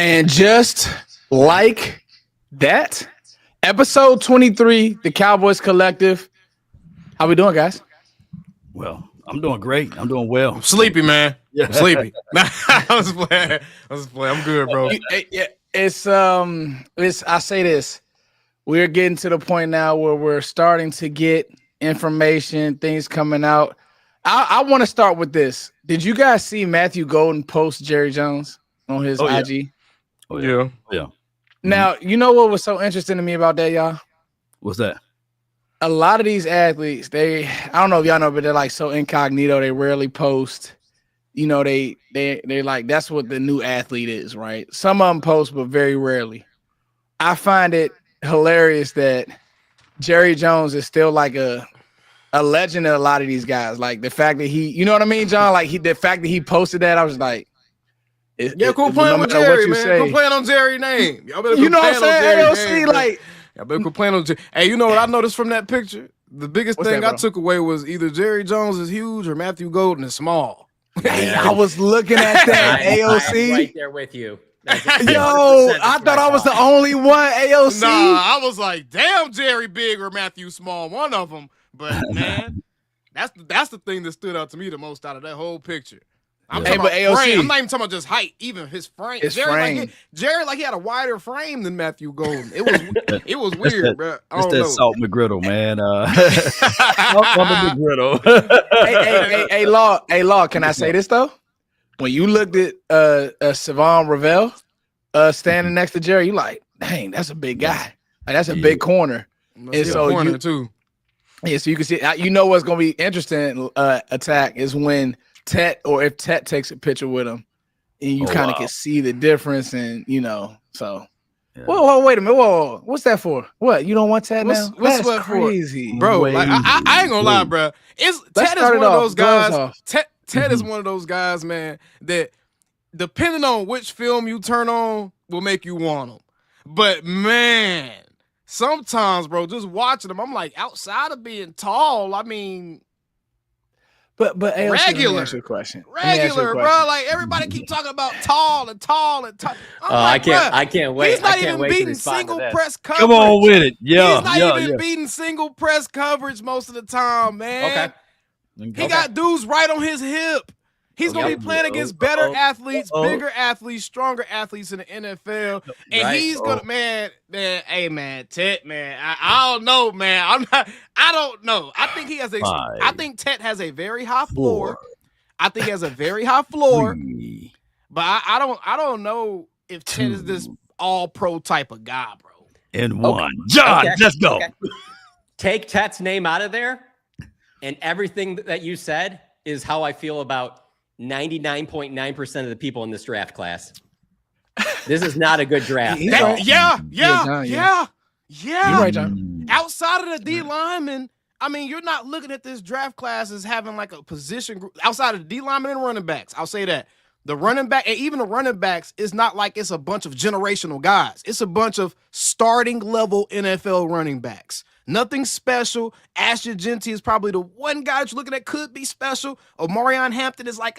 And just like that, episode 23, the Cowboys Collective. How we doing, guys? Well, I'm doing great. I'm doing well. I'm sleepy, man. Yeah, I'm sleepy. I was playing. I'm good, bro. It's I say this. We're getting to the point now where we're starting to get information, things coming out. I want to start with this. Did you guys see Matthew Golden post Jerry Jones on his IG? Oh, yeah. Yeah. Now, you know what was so interesting to me about that, y'all? What's that? A lot of these athletes, I don't know if y'all know, but they're like so incognito. They rarely post. You know, they like, that's what the new athlete is, right? Some of them post, but very rarely. I find it hilarious that Jerry Jones is still like a legend in a lot of these guys. Like the fact that you know what I mean, John? Like the fact that he posted that, I was like, cool playing with Jerry, man. Cool playing on Jerry's name. Y'all better you know what I'm saying? AOC, like, y'all better quit playing on Jerry. Hey, you know what I noticed from that picture? The biggest thing I took away was either Jerry Jones is huge or Matthew Golden is small. Hey, I was looking at that, AOC. I'm right there with you. Yo, I thought I was the only one, AOC. Nah, I was like, damn, Jerry big or Matthew small, one of them. But man, that's the thing that stood out to me the most out of that whole picture. I'm talking about AOC. frame. I'm not even talking about just height, even his frame. Jerry like he had a wider frame than Matthew Golden. It was weird, bro. It's that Salt McGriddle, man. Salt McGriddle. Hey, Law. Can I say this though? When you looked at Savon Ravel standing next to Jerry, you like, dang, that's a big guy. Like that's a big corner. And so corner too. Yeah, so you can see. You know what's gonna be interesting? Attack is when Tet, or if Tet takes a picture with him, and you kind of can see the difference, and you know. So, whoa, wait a minute, whoa, what's that for? What, you don't want Tet now? What's That's crazy, for? Bro. Like, I ain't gonna lie, bro. Tet is one of those guys. Tet is one of those guys, man, that depending on which film you turn on will make you want him. But man, sometimes, bro, just watching him, I'm like, outside of being tall, I mean. But AOC, regular, let me question. Bro. Like everybody keep talking about tall and tall and tall. I can't wait. He's not even beating single press coverage. Come on with it. Yeah. He's not even beating single press coverage most of the time, man. Okay. He got dudes right on his hip. He's going to be playing against better athletes, bigger athletes, stronger athletes in the NFL. And he's going to, man, hey, man, Tet, man, I don't know, man. I don't know. I think I think Tet has a very high floor. I think he has a very high floor. But I don't know if Tet is this all-pro type of guy, bro. And one. John, let's go. Okay. Take Tet's name out of there, and everything that you said is how I feel about 99.9% of the people in this draft class. This is not a good draft. Yeah. You're right, John. Outside of the D linemen, I mean, you're not looking at this draft class as having like a position group outside of the D linemen and running backs. I'll say that. The running back, and even the running backs, is not like it's a bunch of generational guys. It's a bunch of starting level NFL running backs. Nothing special. Ashton Genty is probably the one guy that you're looking at could be special. Omarion Hampton is like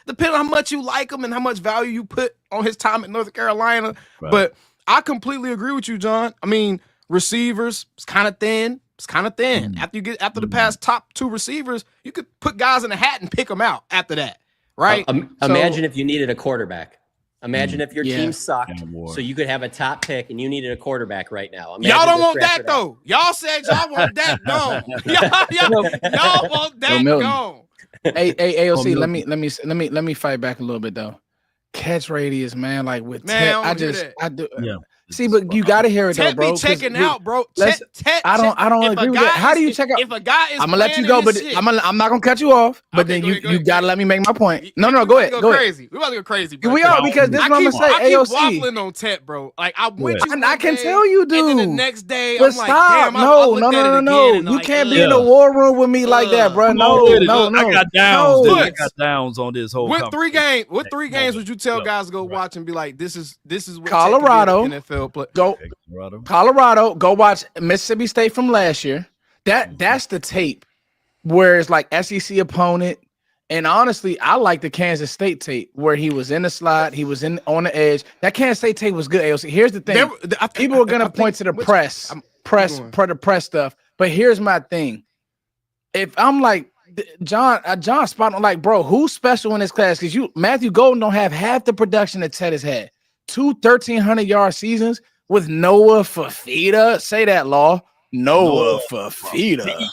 depending on how much you like him and how much value you put on his time at North Carolina. Right. But I completely agree with you, John. I mean, receivers, it's kind of thin. After the past top two receivers, you could put guys in a hat and pick them out after that, right? Imagine if you needed a quarterback. Imagine if your team sucked, so you could have a top pick and you needed a quarterback right now. Y'all don't want that, though. Y'all said y'all want that gone. y'all want that gone. Hey, AOC, let me fight back a little bit though. Catch radius, man, like with Tet, I do. Yeah. See, but you gotta hear it though, bro. Be checking out, bro. I don't agree with that. How do you check out? If a guy is, I'm gonna let you go, but I'm not gonna cut you off. But then you gotta let me make my point. No, go ahead. Go crazy. We're about to go crazy. Bro. We are, because this is what I'm gonna say. I AOC. keep waffling on Tet, bro. Like I went to. I can tell you, dude. And then the next day, but I'm like, damn, no. You can't be in the war room with me like that, bro. No. I got downs. I got downs on this whole. What three games would you tell guys to go watch and be like, this is what Colorado NFL play? Go. Colorado, go watch Mississippi State from last year. That's the tape where it's like SEC opponent, And honestly, I like the Kansas State tape where he was in the slot, he was on the edge. That Kansas State tape was good. AOC. Here's the thing: people are gonna point to the press stuff. But here's my thing: if I'm like John spot on, like, bro, who's special in this class? Because Matthew Golden don't have half the production that Ted has had. 2 1,300-yard seasons with Noah Fafita. Say that, Law. Noah Fafita.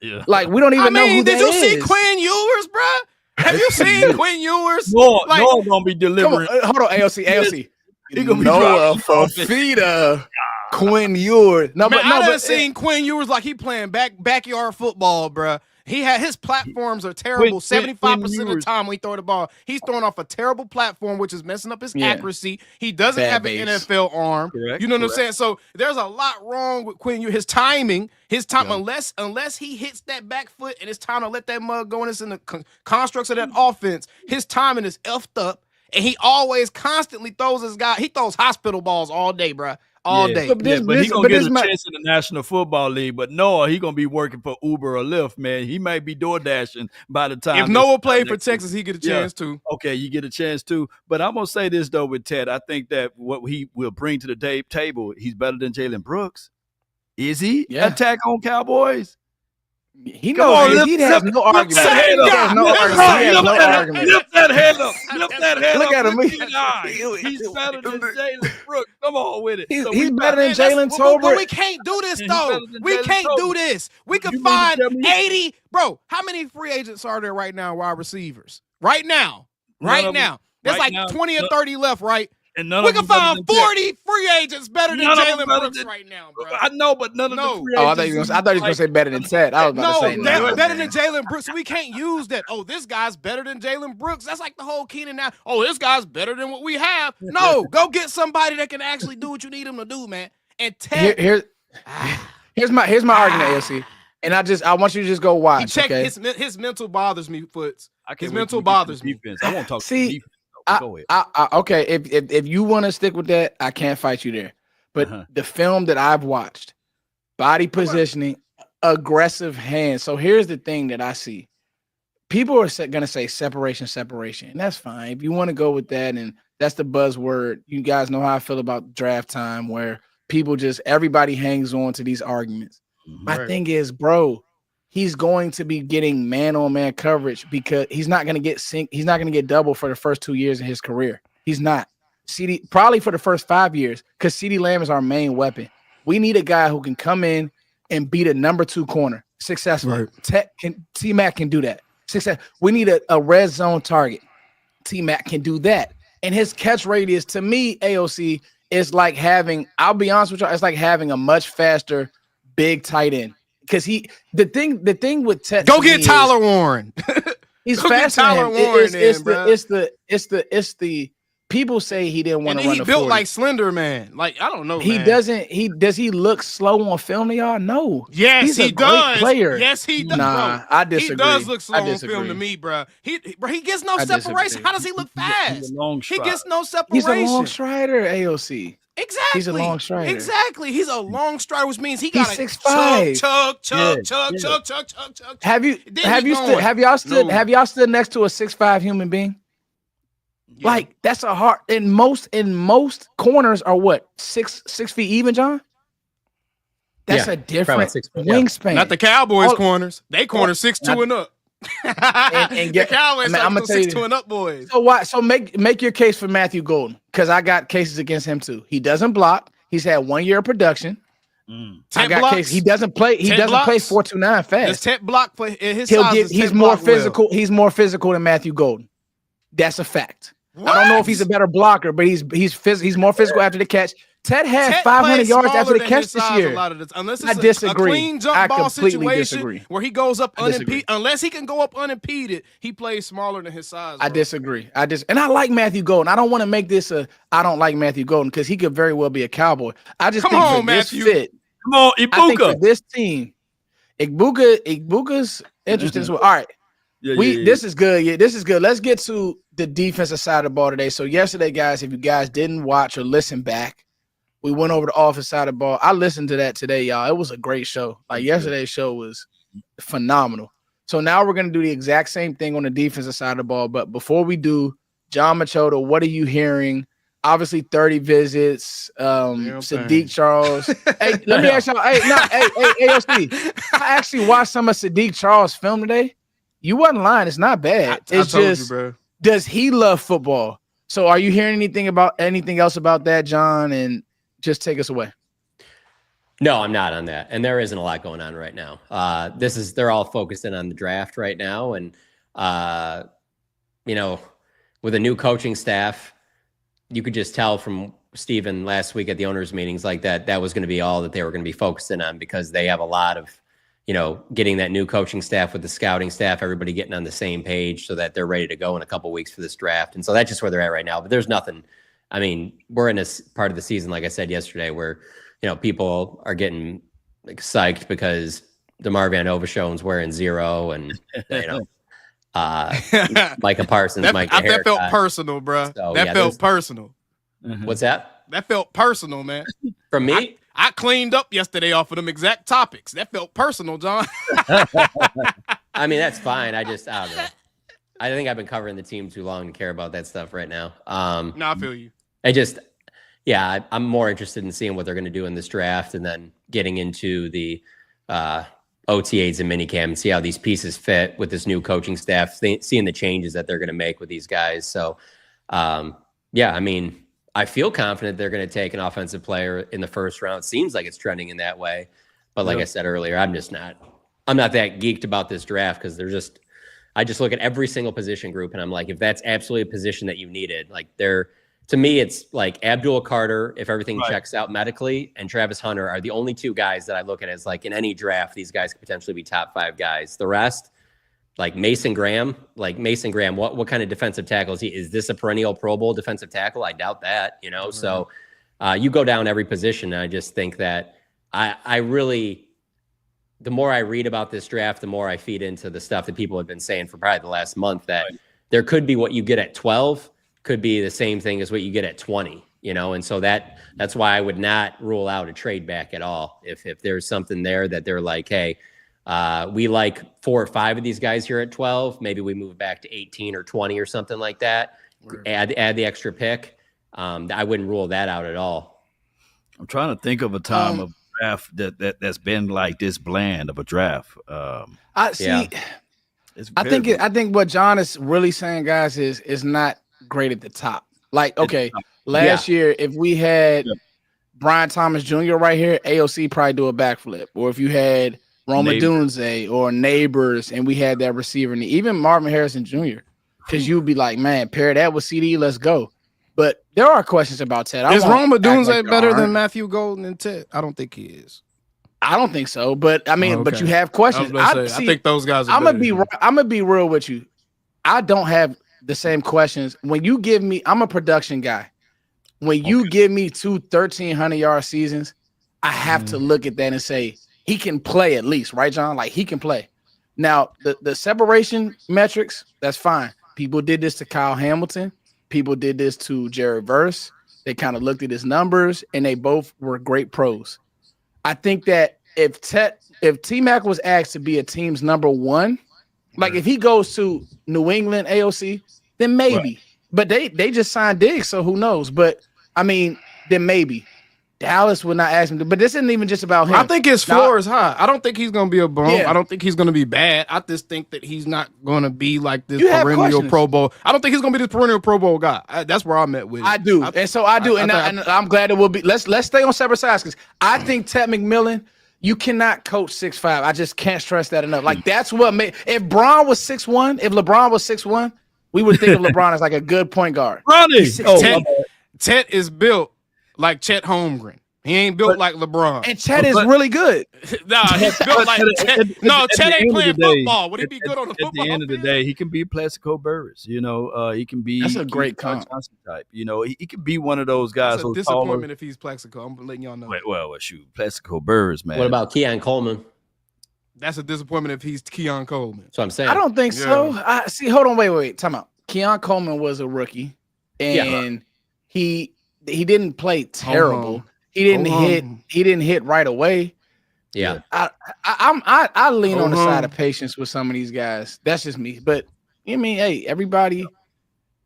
Yeah. Like, we don't even know who that is. Did you see Quinn Ewers, bro? Have you seen Quinn Ewers? Noah gonna be delivering. Hold on, AOC. He gonna be Noah Fafita. Quinn Ewers. I done seen Quinn Ewers like he playing backyard football, bro. His platforms are terrible. 75% of the time when he throw the ball, he's throwing off a terrible platform, which is messing up his accuracy. He doesn't have an NFL arm. Correct, you know what I'm saying? So there's a lot wrong with Quinn Ewers. His timing, unless he hits that back foot and it's time to let that mug go and it's in the constructs of that offense, his timing is effed up. And he always constantly throws his guy. He throws hospital balls all day, bro. All day. But he's going to get a chance in the National Football League. But Noah, he's going to be working for Uber or Lyft, man. He might be door dashing by the time. If Noah played for Texas, he get a chance too. Okay, you get a chance too. But I'm going to say this, though, with Ted. I think that what he will bring to the table, he's better than Jalen Brooks. Is he? Yeah. Attack on Cowboys? He knows he has no argument. Lift that head up. Look at him. He's better than Jalen Brooks. Come on with it. He's better than Jalen Tolbert. But we can't do this, though. We can't do this. We can find 80. Bro, how many free agents are there right now, wide receivers? Right now. There's like 20 or 30 left, right? And we can find 40 free agents better than Jalen Brooks right now, bro. I know, but none of the free agents. I thought he was going to say better than Ted. I was about to say no. Better than Jalen Brooks. So we can't use that. Oh, this guy's better than Jalen Brooks. That's like the whole Keenan now. Oh, this guy's better than what we have. No, go get somebody that can actually do what you need him to do, man. And Ted. Here's my argument, AOC. And I want you to just go watch. His mental bothers me, Foots. His mental bothers me. I won't talk. See. Okay, if you want to stick with that, I can't fight you there. But the film that I've watched, body positioning, aggressive hands. So here's the thing that I see. People are going to say separation, and that's fine. If you want to go with that, and that's the buzzword, you guys know how I feel about draft time, where everybody hangs on to these arguments. My thing is, bro, he's going to be getting man-on-man coverage because he's not going to get double for the first 2 years of his career. He's not. Probably for the first 5 years, because CeeDee Lamb is our main weapon. We need a guy who can come in and beat a number 2 corner successfully. Right. T-Mac can do that. We need a red zone target. T-Mac can do that. And his catch radius, to me, AOC, is like I'll be honest with you, it's like having a much faster big tight end. Because the thing with Ted, go get Tyler Warren. He's faster. It's the people say he didn't want to run the 40. He built like Slender Man. Like, I don't know. Does he look slow on film to y'all? No. Yes, he does. Player. Yes, he does. Nah, I disagree. He does look slow on film to me, bro. He gets no separation. How does he look fast? He gets no separation. He's a long strider, AOC. Exactly. He's a long strider. Exactly. He's a long strider, which means he's 6'5". Chug. Have y'all stood next to a 6'5" human being? Yeah. Like, that's a hard. In most corners are what, 6 feet even, John? That's a different wingspan. Not the Cowboys corners. They corner 6'2" and up. and get, the Cowboys I'm gonna tell you 6'2" and up boys. So why? So make your case for Matthew Golden, because I got cases against him too. He doesn't block. He's had 1 year of production. I got cases. He doesn't play. He doesn't play 4.29 fast. His 10 block for his He'll size get. He's more physical. Well. He's more physical than Matthew Golden. That's a fact. What? I don't know if he's a better blocker, but he's more physical after the catch. Ted had 500 yards after the catch this year. Unless I disagree. A clean jump ball situation disagree. Where he goes up unimpeded. Unless he can go up unimpeded, he plays smaller than his size. I disagree. And I like Matthew Golden. I don't want to make this I don't like Matthew Golden, because he could very well be a Cowboy. I just think for Matthew. This fit. Come on, Ibuka. I think for this team, Ibuka's interesting as well. All right. This is good. Yeah, this is good. Let's get to the defensive side of the ball today. So yesterday, guys, if you guys didn't watch or listen back, we went over the offensive side of the ball. I listened to that today, y'all. It was a great show. Like, yesterday's show was phenomenal. So now we're going to do the exact same thing on the defensive side of the ball. But before we do, John Machota, what are you hearing? Obviously, 30 visits. Sadiq Charles. Hey, let me ask y'all. Hey, AOC. I actually watched some of Sadiq Charles' film today. You wasn't lying. It's not bad. It's just, bro. Does he love football? So are you hearing anything else about that, John? And just take us away. No, I'm not on that. And there isn't a lot going on right now. They're all focused in on the draft right now. And, with a new coaching staff, you could just tell from Steven last week at the owners' meetings like that was going to be all that they were going to be focusing on, because they have a lot of, getting that new coaching staff with the scouting staff, everybody getting on the same page so that they're ready to go in a couple of weeks for this draft. And so that's just where they're at right now. But there's nothing. I mean, we're in a part of the season, like I said yesterday, where, people are getting psyched because DeMar Van Overshown's wearing 0 and, Micah Parsons that felt personal, bro. So, that felt personal. What's that? That felt personal, man. From me? I cleaned up yesterday off of them exact topics. That felt personal, John. I mean, that's fine. I don't know. I think I've been covering the team too long to care about that stuff right now. No, I feel you. I'm more interested in seeing what they're going to do in this draft, and then getting into the OTAs and minicamp and see how these pieces fit with this new coaching staff, seeing the changes that they're going to make with these guys. So, I mean, I feel confident they're going to take an offensive player in the first round. Seems like it's trending in that way. But like I said earlier, I'm not that geeked about this draft, because I just look at every single position group and I'm like, if that's absolutely a position that you needed, like to me, it's like Abdul Carter, if everything checks out medically, and Travis Hunter are the only two guys that I look at as, like, in any draft, these guys could potentially be top 5 guys. The rest, like Mason Graham, what kind of defensive tackle is he? Is this a perennial Pro Bowl defensive tackle? I doubt that, Mm-hmm. So you go down every position, and I just think that I really, the more I read about this draft, the more I feed into the stuff that people have been saying for probably the last month, that there could be what you get at 12 could be the same thing as what you get at 20, and so that's why I would not rule out a trade back at all. If there's something there that they're like, hey, we like 4 or 5 of these guys here at 12, maybe we move back to 18 or 20 or something like that, add the extra pick. I wouldn't rule that out at all. I'm trying to think of a time of draft that's been like this bland of a draft. I think what John is really saying, guys, is not great at the top. Like, okay, last year, if we had Brian Thomas Jr. right here, AOC probably do a backflip. Or if you had Roma Dunze or Neighbors, and we had that receiver, and even Marvin Harrison Jr., because you'd be like, man, pair that with CD, let's go. But there are questions about Ted. Is Roma Dunze better than Matthew Golden and Ted? I don't think he is. I don't think so. But I mean, but you have questions. I think those guys are I'm gonna be real with you. I don't have the same questions. When you give me, I'm a production guy. When you give me 2 1,300-yard seasons, I have to look at that and say, he can play at least, right, John? Like, he can play. Now, the separation metrics, that's fine. People did this to Kyle Hamilton. People did this to Jared Verse. They kind of looked at his numbers, and they both were great pros. I think that if T-Mac was asked to be a team's number 1, like if he goes to New England, AOC, then maybe. Right. But they just signed Diggs, so who knows? But, I mean, then maybe. Dallas would not ask him to, but this isn't even just about him. I think his floor is high. I don't think he's going to be a bum. Yeah. I don't think he's going to be bad. I just think that he's not going to be like this perennial Pro Bowl. I don't think he's going to be this perennial Pro Bowl guy. That's where I'm at with it. I do. And I'm glad it will be. Let's stay on separate sides, because I think Ted McMillan, you cannot coach 6'5". I just can't stress that enough. Like, that's what made, if LeBron was 6'1", we would think of LeBron as like a good point guard. Ted is built like Chet Holmgren. He ain't built like LeBron. And Chet is really good. He's built like Chet. No, Chet ain't playing football. Would he be good on the football? At the end of the day, he can be Plaxico Burress. He can be. That's a great comp. Type. He can be one of those guys. It's a disappointment if he's Plaxico. I'm letting y'all know. Well, shoot, Plaxico Burress, man. What about Keon Coleman? That's a disappointment if he's Keon Coleman. So I'm saying. I don't think so. Hold on, wait. Time out. Keon Coleman was a rookie, and he didn't play terrible. He didn't hit right away. Yeah. I lean on the side of Uh-huh. patience with some of these guys. That's just me. But I mean, hey, everybody,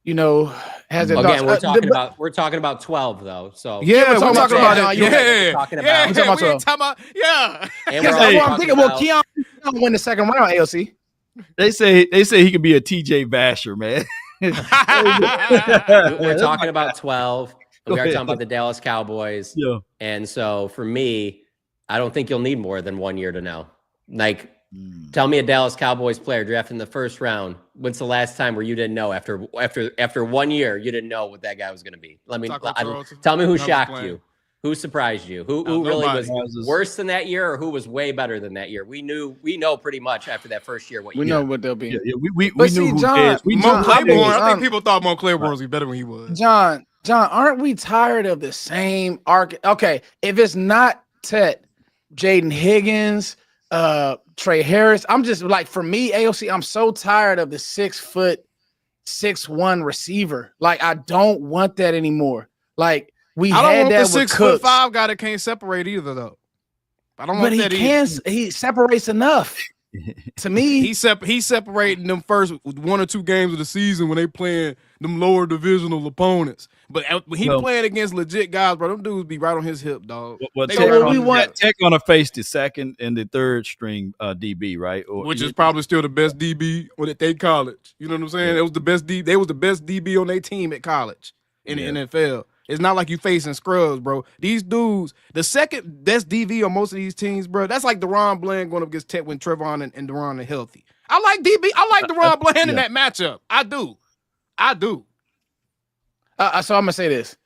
you know, has their thoughts. Again, we're talking about 12 though. So Yeah, we're we're talking talking about about 12. it. You're right. Yeah, We're talking yeah, about- We're talking about we ain't 12. talking about, yeah. and Yes, we're that's also what I'm talking thinking. Well, about- Keon win the second round, AOC. They say he could be a TJ Vasher, man. we're talking about 12. Go We are ahead. talking about the Dallas Cowboys. Yeah. And so for me, I don't think you'll need more than 1 year to know. Like, tell me a Dallas Cowboys player drafted in the first round. When's the last time where you didn't know after 1 year, you didn't know what that guy was going to be? Tell me who shocked you. Who surprised you? Who really was worse than that year, or who was way better than that year? We know pretty much after that first year what you We know what they'll be. Yeah, we But knew see, who John, cares. We Mo knew Claiborne, I John- think people thought Mo Claiborne was better when he was. John, aren't we tired of the same arc? Okay, if it's not Tet, Jaden Higgins, Trey Harris, I'm just like, for me, AOC, I'm so tired of the 6'1" receiver. Like, I don't want that anymore. Like, we I don't had want that the with 6'5" Cooks, guy that can't separate either, though. I don't but want he that can. either. He separates enough. To me, He's separating them first 1 or 2 games of the season when they playing them lower divisional opponents. But when he playing against legit guys, bro, them dudes be right on his hip, dog. Well, They So be what right we on his want- hip. Tech gonna face the second and the third string DB, right? Which is probably still the best DB at their college. You know what I'm saying? It was the best DB. They was the best DB on their team at college in the NFL. It's not like you facing scrubs, bro. These dudes, the second best DB on most of these teams, bro, that's like Deron Bland going up against Tech when Trevon and Deron are healthy. I like DB. I like Deron Bland in that matchup. I do. So I'm gonna say this,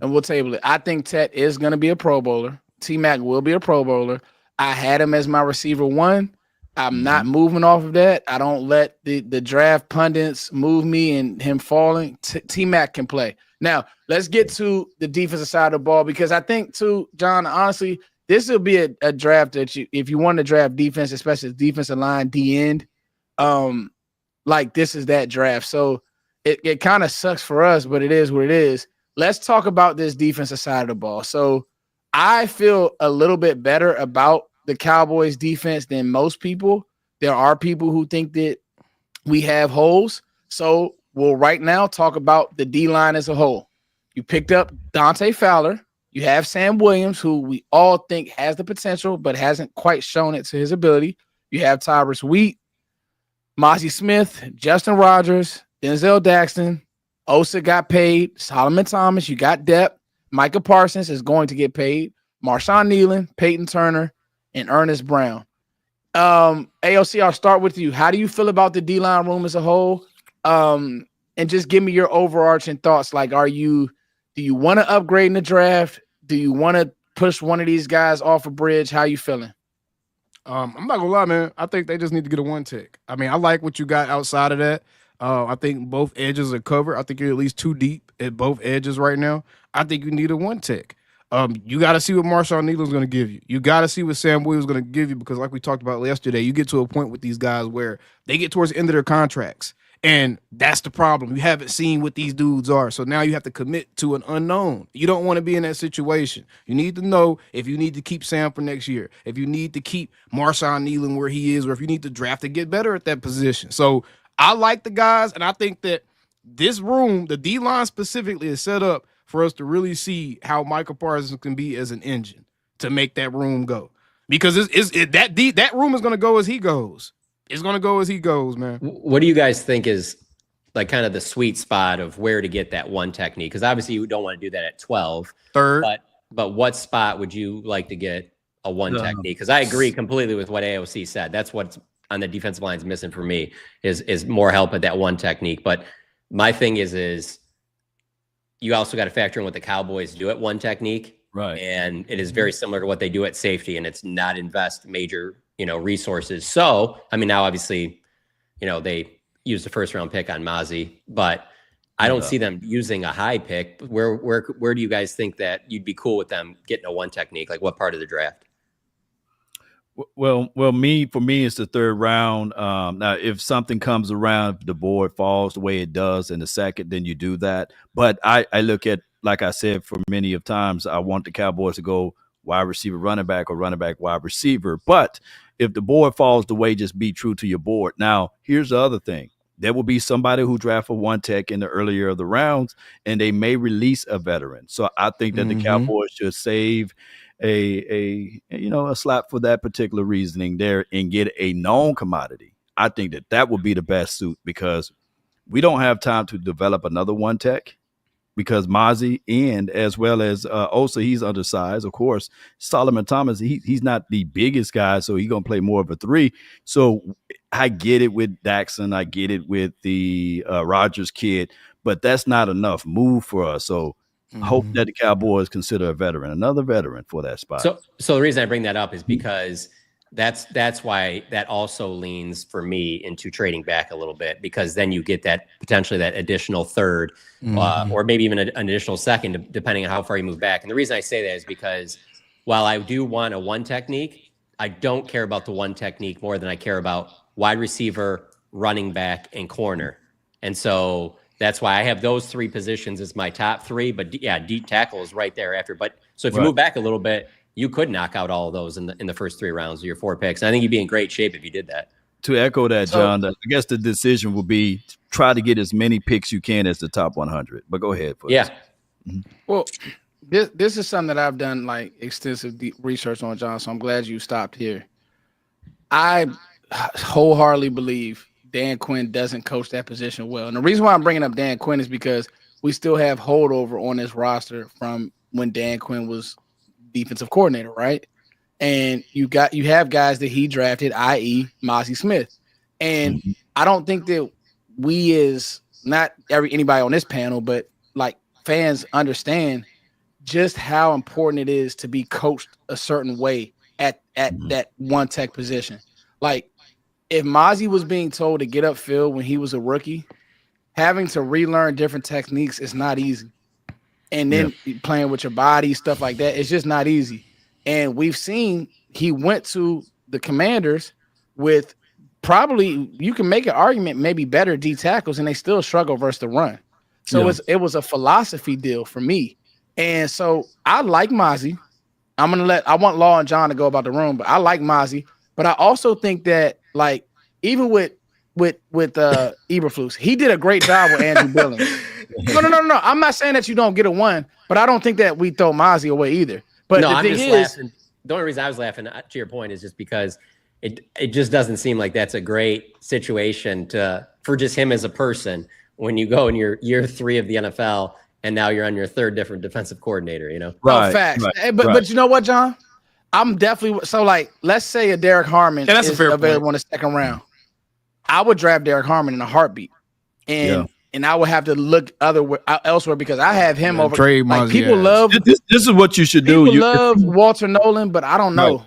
and we'll table it. I think Tet is gonna be a Pro Bowler. T-Mac will be a Pro Bowler. I had him as my receiver 1. I'm not moving off of that. I don't let the draft pundits move me and him falling. T-Mac can play. Now, let's get to the defensive side of the ball, because I think, too, John, honestly, this will be a draft that if you want to draft defense, especially defensive line, D-end, like this is that draft. So it kind of sucks for us, but it is what it is. Let's talk about this defensive side of the ball. So I feel a little bit better about the Cowboys defense than most people. There are people who think that we have holes. So we'll right now talk about the D-line as a whole. You picked up Dante Fowler. You have Sam Williams, who we all think has the potential, but hasn't quite shown it to his ability. You have Tyrus Wheat, Mozzie Smith, Justin Rogers, Denzel Daxton. Osa got paid. Solomon Thomas, you got depth. Micah Parsons is going to get paid. Marshawn Nealon, Peyton Turner, and Ernest Brown. AOC, I'll start with you. How do you feel about the D-line room as a whole? And just give me your overarching thoughts. Like, do you want to upgrade in the draft? Do you want to push one of these guys off a bridge? How you feeling? I'm not gonna lie, man. I think they just need to get a 1 tick. I mean, I like what you got outside of that. I think both edges are covered. I think you're at least 2 deep at both edges right now. I think you need a 1 tick. You got to see what Marshawn Nealon's going to give you. You got to see what Sam Williams is going to give you, because like we talked about yesterday, you get to a point with these guys where they get towards the end of their contracts. And that's the problem. You haven't seen what these dudes are. So now you have to commit to an unknown. You don't want to be in that situation. You need to know if you need to keep Sam for next year, if you need to keep Marshawn Nealon where he is, or if you need to draft to get better at that position. So I like the guys, and I think that this room, the D-line specifically, is set up for us to really see how Micah Parsons can be as an engine to make that room go. Because that room is going to go as he goes. It's going to go as he goes, man. What do you guys think is like kind of the sweet spot of where to get that 1 technique? Because obviously you don't want to do that at 12. Third. But what spot would you like to get a 1 technique? Because I agree completely with what AOC said. That's what's on the defensive line is missing for me is more help at that 1 technique. But my thing is you also got to factor in what the Cowboys do at 1 technique. Right. And it is very similar to what they do at safety, and it's not invest major, resources. So, I mean, now obviously, they used the 1st round pick on Mozzie, but I don't see them using a high pick. Where do you guys think that you'd be cool with them getting a 1 technique? Like what part of the draft? Well, for me, it's the 3rd round. Now, if something comes around, the board falls the way it does in the 2nd, then you do that. But I look at, like I said, for many of times, I want the Cowboys to go wide receiver, running back, or running back, wide receiver. But if the board falls the way, just be true to your board. Now, here's the other thing. There will be somebody who draft for one tech in the earlier of the rounds, and they may release a veteran. So I think that the Cowboys should save a slap for that particular reasoning there and get a known commodity. I think that would be the best suit, because we don't have time to develop another one tech, because Mozzie and as well as Osa, he's undersized. Of course, Solomon Thomas, he's not the biggest guy, so he's going to play more of a 3. So I get it with Daxon. I get it with the Rogers kid, but that's not enough move for us. So hope that the Cowboys consider another veteran for that spot. So the reason I bring that up is because that's why that also leans for me into trading back a little bit, because then you get that potentially that additional third or maybe even an additional second, depending on how far you move back. And the reason I say that is because while I do want a one technique, I don't care about the one technique more than I care about wide receiver, running back, and corner. And so that's why I have those 3 positions as my top 3. But yeah, deep tackle is right there after. But so if you move back a little bit, you could knock out all of those in the first 3 rounds of your 4 picks. And I think you'd be in great shape if you did that. To echo that, John, I guess the decision will be try to get as many picks you can as the top 100. But go ahead. Yeah. Well, this is something that I've done like extensive deep research on, John. So I'm glad you stopped here. I wholeheartedly believe Dan Quinn doesn't coach that position well. And the reason why I'm bringing up Dan Quinn is because we still have holdover on this roster from when Dan Quinn was defensive coordinator, right? And you have guys that he drafted, i.e. Mozzie Smith. And I don't think that we as not anybody on this panel, but like fans understand just how important it is to be coached a certain way at that one tech position. Like if Mozzie was being told to get upfield when he was a rookie, having to relearn different techniques is not easy. And then playing with your body, stuff like that, it's just not easy. And we've seen he went to the Commanders with probably, you can make an argument, maybe better D tackles, and they still struggle versus the run. So it was a philosophy deal for me. And so I like Mozzie. I want Law and John to go about the room, but I like Mozzie. But I also think that, like, even with Eberflus, he did a great job with Andrew Billings. No. I'm not saying that you don't get a 1, but I don't think that we throw Mozzie away either. But no, the I'm thing just is, laughing. The only reason I was laughing, to your point, is just because it just doesn't seem like that's a great situation for just him as a person when you go in your year 3 of the NFL and now you're on your 3rd different defensive coordinator, you know? Right, facts. Right, but you know what, John? I'm definitely so like, let's say a Derek Harmon is available in the 2nd round. I would draft Derek Harmon in a heartbeat. And I would have to look elsewhere because I have him over. Trade like people love this is what you should do. People love Walter Nolan, but I don't know. Right.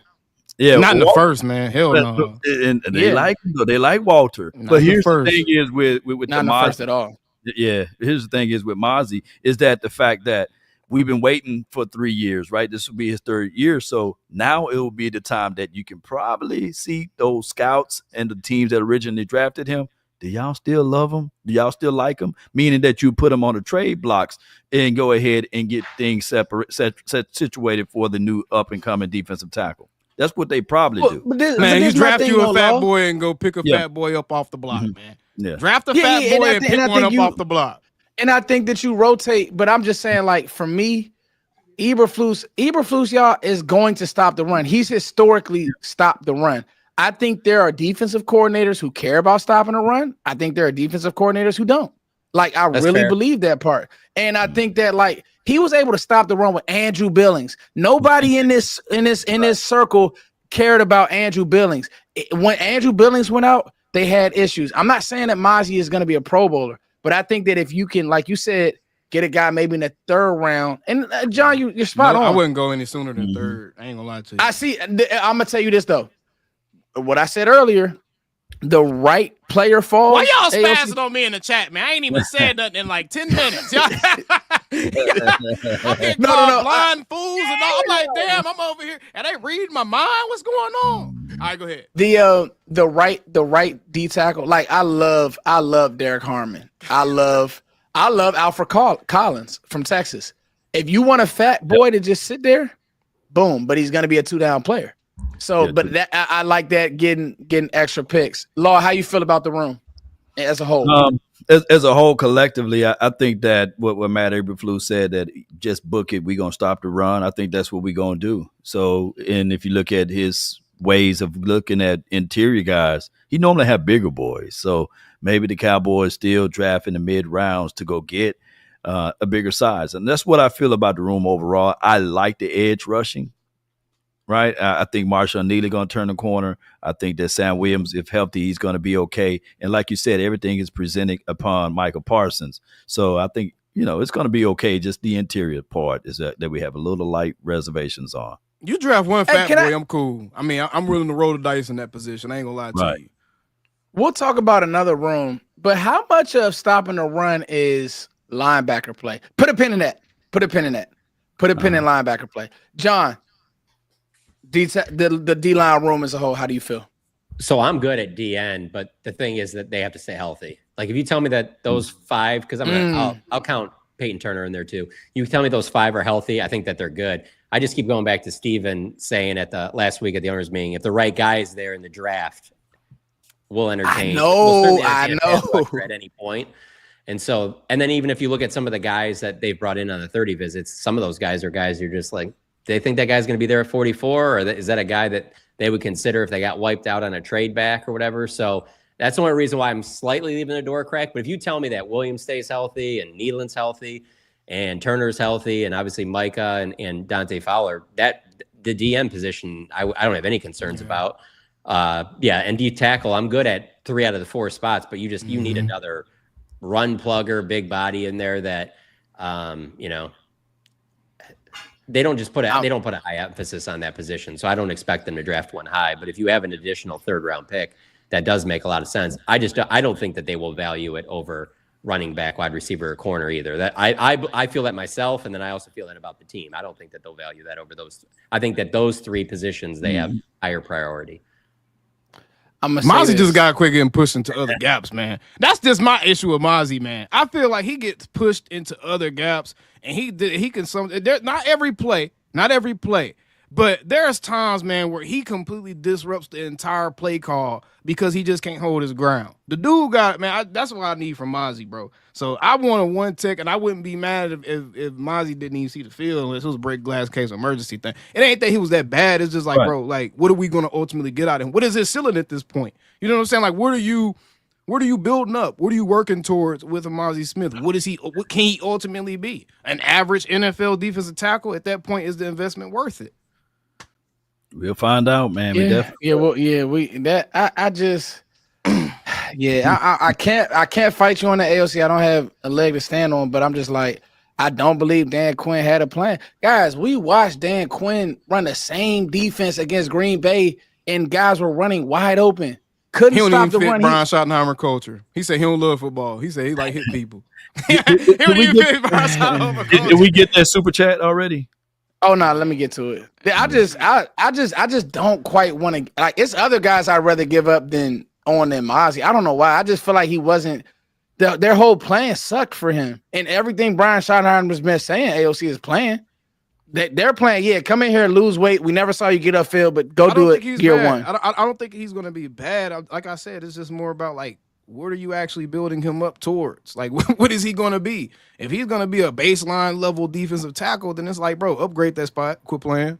Yeah, not in the first, man. Hell no. And they like Walter. Not but here's the thing is with not in the first at all. Yeah, here's the thing is with Mozzie is that the fact that we've been waiting for 3 years, right? This will be his 3rd year. So now it will be the time that you can probably see those scouts and the teams that originally drafted him. Do y'all still love him? Do y'all still like him? Meaning that you put him on the trade blocks and go ahead and get things situated for the new up-and-coming defensive tackle. That's what they probably do. Man, you draft you a fat boy and go pick a fat boy up off the block, man. Yeah. Draft a fat boy and pick one up off the block. And I think that you rotate, but I'm just saying, like, for me, Eberflus, y'all, is going to stop the run. He's historically stopped the run. I think there are defensive coordinators who care about stopping a run. I think there are defensive coordinators who don't. Like, That's really fair. Believe that part. And I think that, like, he was able to stop the run with Andrew Billings. Nobody in this circle cared about Andrew Billings. When Andrew Billings went out, they had issues. I'm not saying that Mozzie is going to be a Pro Bowler, but I think that if you can, like you said, get a guy maybe in the 3rd round. And John, you're spot on. I wouldn't go any sooner than 3rd. I ain't gonna lie to you. I see. I'm gonna tell you this though. What I said earlier, the right player falls. Why y'all spazzing on me in the chat, man? I ain't even said nothing in like 10 minutes. I'm getting called blind fools and all. I'm like, damn, I'm over here and they read my mind. What's going on? All right, go ahead. The right D tackle. Like I love Derek Harmon. I love Alfred Collins from Texas. If you want a fat boy to just sit there, boom, but he's going to be a 2-down player. So, Yeah, but that I like that getting extra picks. Law, how you feel about the room as a whole? As a whole, collectively, I think that what Matt Eberflus said, that just book it, we're going to stop the run. I think that's what we're going to do. So, and if you look at his ways of looking at interior guys, he normally have bigger boys. So maybe the Cowboys still draft in the mid rounds to go get a bigger size. And that's what I feel about the room overall. I like the edge rushing. Right. I think Marshawn Neely going to turn the corner. I think that Sam Williams, if healthy, he's going to be okay. And like you said, everything is presented upon Michael Parsons. So I think, it's going to be okay. Just the interior part is that we have a little light reservations on. You draft one fat boy, I'm cool. I mean, I'm willing to roll the dice in that position. I ain't going to lie to you. We'll talk about another room, but how much of stopping the run is linebacker play? Put a pin in that. Put a pin in linebacker play. John, the D-line room as a whole, how do you feel? So I'm good at DN, but the thing is that they have to stay healthy. Like if you tell me that those 5, because I'll count Peyton Turner in there too. You tell me those 5 are healthy, I think that they're good. I just keep going back to Steven saying at the last week at the owners meeting, if the right guy is there in the draft, we'll entertain. I know. At any point. And then even if you look at some of the guys that they've brought in on the 30 visits, some of those guys are guys you're just like, they think that guy's going to be there at 44, or is that a guy that they would consider if they got wiped out on a trade back or whatever? So that's the only reason why I'm slightly leaving the door cracked. But if you tell me that Williams stays healthy and Needland's healthy and Turner's healthy and obviously Micah and Dante Fowler, that the DM position, I don't have any concerns about. And D tackle, I'm good at 3 out of the 4 spots, but you need another run plugger, big body in there that, they don't just put a high emphasis on that position. So I don't expect them to draft one high, but if you have an additional 3rd round pick, that does make a lot of sense. I don't think that they will value it over running back, wide receiver, or corner either. That I feel that myself. And then I also feel that about the team. I don't think that they'll value that over those. I think that those 3 positions, they have higher priority. Mozzie just got quick and pushed into other gaps, man. That's just my issue with Mozzie, man. I feel like he gets pushed into other gaps, and he can not every play, but there's times, man, where he completely disrupts the entire play call because he just can't hold his ground. The dude got, man, that's what I need from Mozzie, bro. So I want a 1 tick, and I wouldn't be mad if Mozzie didn't even see the field unless it was a break glass case emergency thing. It ain't that he was that bad. It's just like, bro, like, what are we going to ultimately get out of him? What is his ceiling at this point? You know what I'm saying? Like, what are you building up? What are you working towards with a Mozzie Smith? What can he ultimately be? An average NFL defensive tackle? At that point, is the investment worth it? We'll find out, man. I can't fight you on the AOC. I don't have a leg to stand on, but I'm just like, I don't believe Dan Quinn had a plan. Guys, we watched Dan Quinn run the same defense against Green Bay, and guys were running wide open. Couldn't stop the run. Brian Schottenheimer culture. He said he don't love football. He said he like hit people. Did we get that super chat already? Oh no, let me get to it. I just don't quite want to, like, it's other guys I'd rather give up than Mozzie. I don't know why. I just feel like he wasn't, their whole plan sucked for him. And everything Brian Schottenheimer's been saying, AOC is playing. They're playing, come in here and lose weight. We never saw you get upfield, but go do it year 1. I don't think he's going to be bad. Like I said, it's just more about, like, what are you actually building him up towards? Like, what is he going to be? If he's going to be a baseline level defensive tackle, then it's like, bro, upgrade that spot. Quit playing.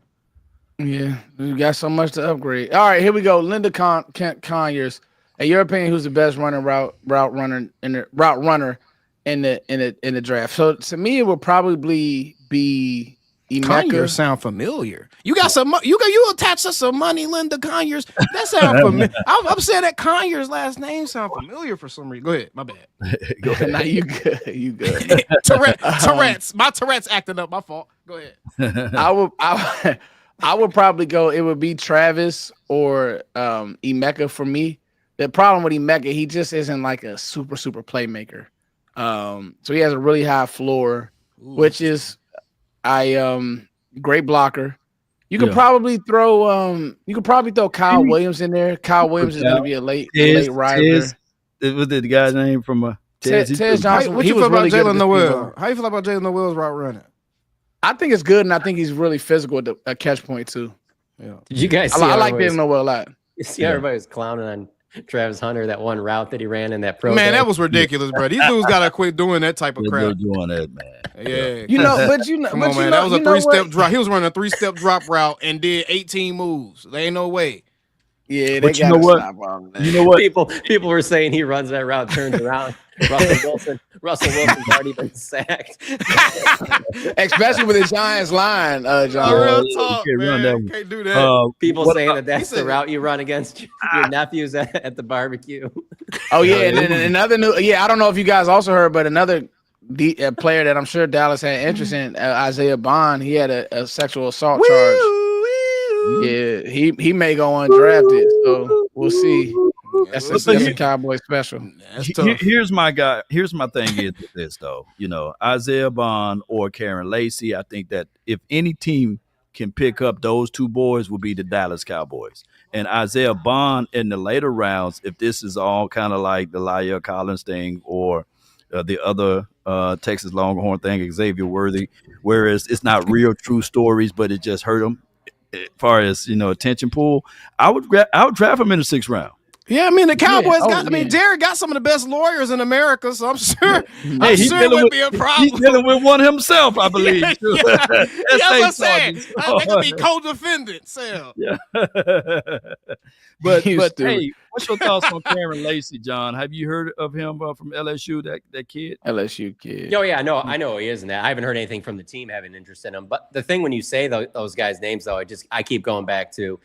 Yeah, we got so much to upgrade. All right, here we go. Linda Conyers. In your opinion, who's the best route runner in the draft? So to me, it would probably be Conyers sound familiar. You got some. You attach to some money, Linda Conyers. That sound familiar. I'm saying that Conyers' last name sound familiar for some reason. Go ahead. My bad. Go ahead. Nah, you good. You good. Tourette's. My Tourette's acting up. My fault. Go ahead. I would probably go. It would be Travis or Emeka for me. The problem with Emeka, he just isn't like a super playmaker. So he has a really high floor, which is great blocker. You could probably throw Kyle Williams in there. Kyle Williams is going to be a late riser. Was the guy's name from Tez Johnson? What you feel about Jalen Noel? How you feel about Jalen Noel's route running? I think it's good, and I think he's really physical at the catch point too. Yeah. Did you guys see? I like David Noel a lot. You see, everybody was clowning on Travis Hunter, that one route that he ran in that pro. Man, day. that was ridiculous, bro. These dudes gotta quit doing that type of crap. They're doing that, man. Yeah, You know, but you know, come but on, you man. know, That was a you know 3-step what? drop. He was running a 3-step drop route and did 18 moves. There ain't no way. Yeah, they But you gotta know what? stop all that. You know what? People were saying he runs that route, turns around. Russell Wilson's already been sacked. Especially with the Giants line, John. Real you talk, can't run man. that Can't do that. People What- saying that's he said- the route you run against your nephews at the barbecue. Oh yeah, and then another new. Yeah, I don't know if you guys also heard, but another player that I'm sure Dallas had interest in, Isaiah Bond. He had a sexual assault charge. Yeah, he may go undrafted, so we'll see. That's a Cowboy special. That's tough. Here's my guy. Here's my thing is with this though. You know, Isaiah Bond or Karen Lacey. I think that if any team can pick up those two boys, will be the Dallas Cowboys. And Isaiah Bond in the later rounds, if this is all kind of like the La'el Collins thing or the other Texas Longhorn thing, Xavier Worthy, whereas it's not real true stories, but it just hurt them as far as attention pool. I would draft him in the 6th round. Yeah, I mean the Cowboys got. I mean, yeah. Jared got some of the best lawyers in America, so I'm sure. I'm he's sure it dealing would with- be a problem. He's dealing with one himself, I believe. Yeah, too. yeah. That's what I'm saying. Sergeant. They could be co-defendants. Yeah. Yeah. but You stupid. hey, what's your thoughts on Karen Lacey, John? Have you heard of him from LSU? That kid. LSU kid. Oh yeah, I know he is in that. I haven't heard anything from the team having interest in him. But the thing when you say those guys' names, though, I keep going back to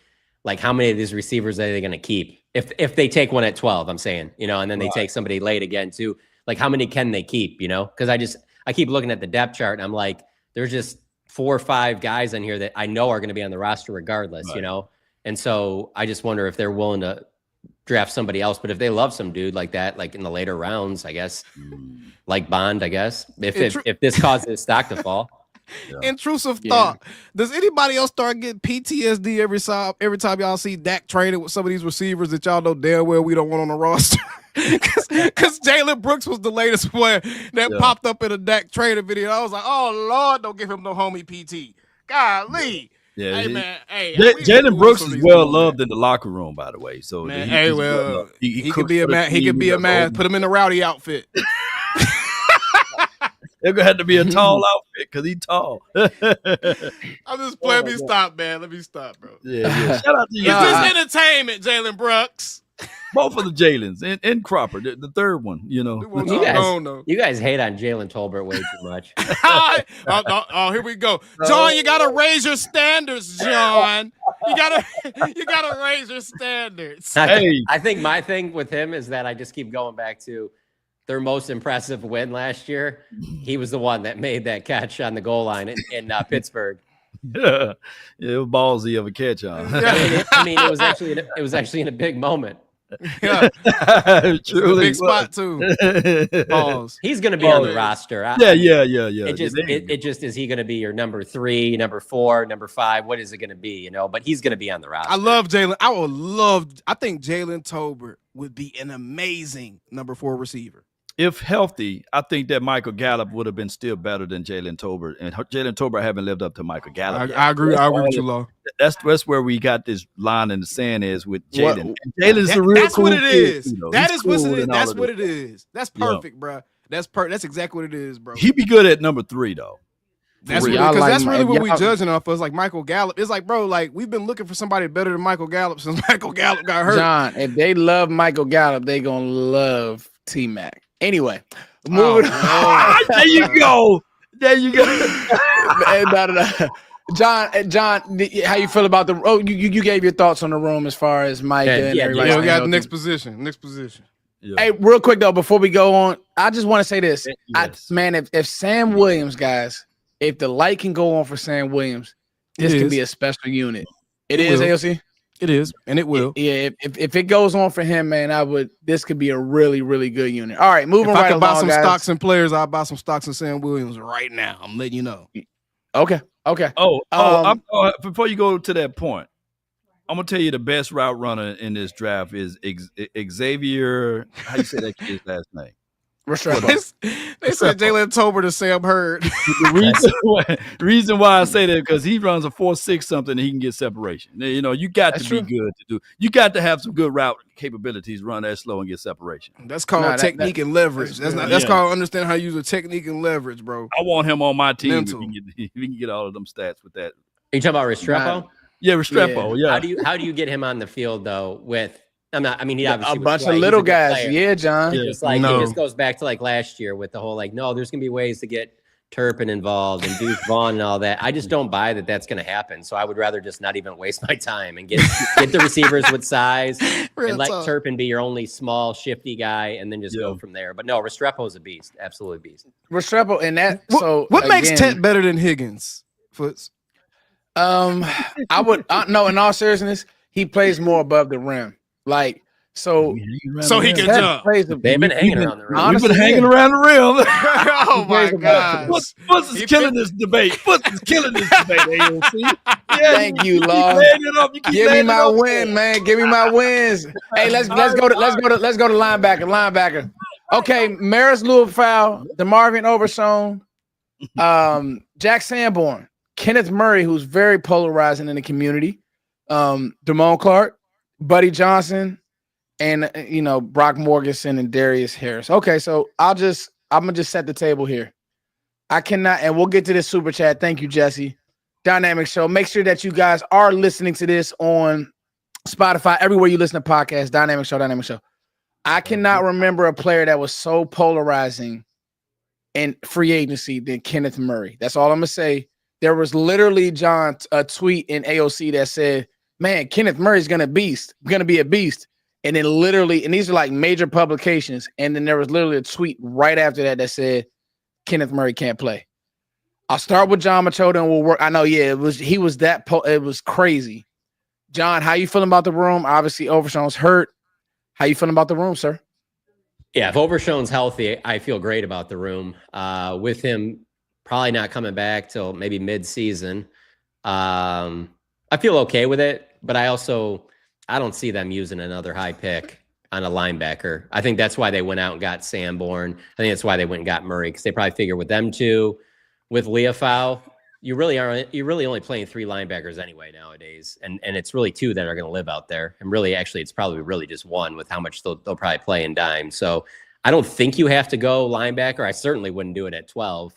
like how many of these receivers are they going to keep if they take one at 12? I'm saying, and then they take somebody late again too. Like how many can they keep? Because I keep looking at the depth chart and I'm like, there's just 4 or 5 guys in here that I know are going to be on the roster regardless. Right. And so I just wonder if they're willing to draft somebody else. But if they love some dude like that, like in the later rounds, I guess, like Bond, I guess, if this causes stock to fall. Yeah. Intrusive thought. Does anybody else start getting PTSD every time y'all see Dak traded with some of these receivers that y'all know damn well we don't want on the roster? Because Jalen Brooks was the latest player that popped up in a Dak traded video. I was like, oh Lord, don't give him no homie PT. Golly. Yeah, Hey man, hey. Jalen Brooks is well loved in the locker room, by the way. So man, he's well loved. he could be a man. He could be a man. Put him in a rowdy outfit. They're gonna have to be a tall outfit because he's tall. I'm just playing. Let me stop, man. Let me stop, bro. Yeah. Shout out to you. It's just entertainment, Jalen Brooks. Both of the Jalen's and Cropper, the third one. You guys hate on Jalen Tolbert way too much. Oh, here we go, John. You gotta raise your standards, John. You gotta raise your standards. I think my thing with him is that I just keep going back to their most impressive win last year. He was the one that made that catch on the goal line in Pittsburgh. Yeah, it was ballsy of a catch on. I mean, it was actually in a big moment. Yeah, truly big spot too. Balls. He's going to be on the roster. Yeah. It just is he going to be your number 3, number 4, number 5? What is it going to be? But he's going to be on the roster. I love Jalen. I think Jalen Tolbert would be an amazing number 4 receiver. If healthy, I think that Michael Gallup would have been still better than Jalen Tolbert, and Jalen Tolbert haven't lived up to Michael Gallup. I agree. I agree with you, Law. That's where we got this line in the sand is with Jalen. Jalen's a real That's cool what it is. kid, That is what cool it is. and That's all what of it is. That's perfect, bro. That's exactly what it is, bro. He'd be good at number 3 though. That's real. really, Y'all that's like really my- what we y'all- judging off of. It's like Michael Gallup. It's like, bro, like we've been looking for somebody better than Michael Gallup since Michael Gallup got hurt. John, if they love Michael Gallup, they gonna love T-Mac. Anyway, moving on. There you go. No. John, how you feel about the? Oh, you gave your thoughts on the room as far as Mike and everybody. Yeah, we got the next position. Yeah. Hey, real quick though, before we go on, I just want to say this, Yes. if Sam Williams, guys, if the light can go on for Sam Williams, this It could is. be a special unit. It It is will. AOC. It is, and it will. Yeah, if it goes on for him, man, this could be a really, really good unit. All right, moving If right I could buy along, some guys. stocks and players, I'll buy some stocks in Sam Williams right now. I'm letting you know. Okay. Before you go to that point, I'm gonna tell you the best route runner in this draft is Xavier. How you say that kid's last name? Restrepo. They said Jalen Tolbert to Sam Hurd. The reason why I say that because he runs a 4.6 something and he can get separation. You know, you got That's to true. be good to do. You got to have some good route capabilities, run that slow and get separation. That's called technique and leverage. That's called understand how to use a technique and leverage, bro. I want him on my team Mental. if he can get all of them stats with that. Are you talking about Restrepo? Yeah, Restrepo. Yeah. How do you get him on the field though? With he obviously a bunch of little guys. player. Yeah, John. It's like it just goes back to like last year with the whole like, no, there's gonna be ways to get Turpin involved and Deuce Vaughn and all that. I just don't buy that that's gonna happen. So I would rather just not even waste my time and get the receivers with size and let Turpin be your only small shifty guy and then just go from there. But no, Restrepo is a beast, absolutely a beast. Restrepo and that. What makes Tet better than Higgins? Foots. I would no. In all seriousness, he plays more above the rim. Like so he can jump. They've been hanging around the rim. Honestly, we've been hanging around the rim. Oh my God! Foots is killing this debate. Foots is killing this debate. AOC. Thank you, Lord. Give me my win, man. Give me my wins. Hey, let's go to linebacker. Okay, Maris Louisville, DeMarvin Overshown, Jack Sanborn, Kenneth Murray, who's very polarizing in the community, Damone Clark, Buddy Johnson, and Brock Morgensen and Darius Harris. Okay, so I'm gonna just set the table here. I cannot, and we'll get to this super chat. Thank you, Jesse. Dynamic Show. Make sure that you guys are listening to this on Spotify, everywhere you listen to podcasts. Dynamic Show. I cannot remember a player that was so polarizing in free agency than Kenneth Murray. That's all I'm gonna say. There was literally, John, a tweet in AOC that said, man, Kenneth Murray's gonna be a beast. And then literally, and these are like major publications, and then there was literally a tweet right after that said, Kenneth Murray can't play. I'll start with John Machota and we'll work. I know, it was crazy. John, how you feeling about the room? Obviously, Overshown's hurt. How you feeling about the room, sir? Yeah, if Overshown's healthy, I feel great about the room. With him probably not coming back till maybe mid-season, I feel okay with it, but I don't see them using another high pick on a linebacker. I think that's why they went out and got Sanborn. I think that's why they went and got Murray, because they probably figure with them two, with Leofau, you're really only playing 3 linebackers anyway nowadays, and it's really 2 that are going to live out there. And really, actually, it's probably really just 1 with how much they'll probably play in dime. So I don't think you have to go linebacker. I certainly wouldn't do it at 12.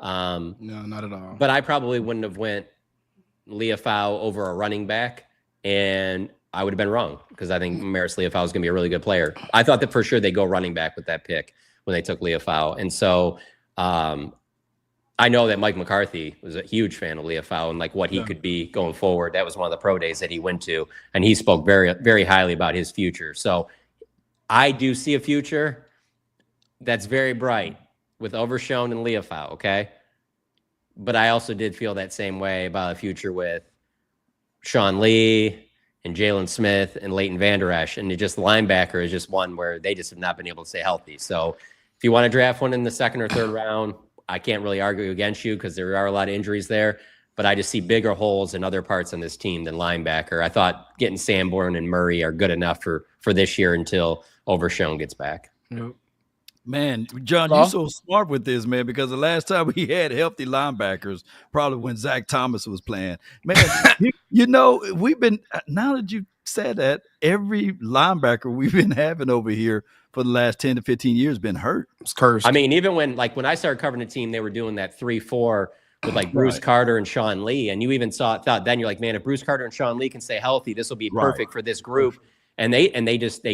No, not at all. But I probably wouldn't have went Leofau over a running back, and I would have been wrong because I think Maris Leofau is going to be a really good player. I thought that for sure they'd go running back with that pick when they took Leofau. And so I know that Mike McCarthy was a huge fan of Leofau and like what he could be going forward. That was one of the pro days that he went to, and he spoke very, very highly about his future. So I do see a future that's very bright with Overshown and Leofau, okay? But I also did feel that same way about a future with Sean Lee and Jalen Smith and Leighton Vander Esch. And just linebacker is just one where they just have not been able to stay healthy. So if you want to draft one in the 2nd or 3rd round, I can't really argue against you because there are a lot of injuries there. But I just see bigger holes in other parts on this team than linebacker. I thought getting Sanborn and Murray are good enough for this year until Overshown gets back. Yep. Man, John, you're so smart with this, man, because the last time we had healthy linebackers, probably when Zach Thomas was playing. Man, we've been, now that you said that, every linebacker we've been having over here for the last 10 to 15 years been hurt. It's cursed. I mean, even when I started covering the team, they were doing that 3-4 with like Bruce Carter and Sean Lee. And you even thought then you're like, man, if Bruce Carter and Sean Lee can stay healthy, this will be perfect for this group. And they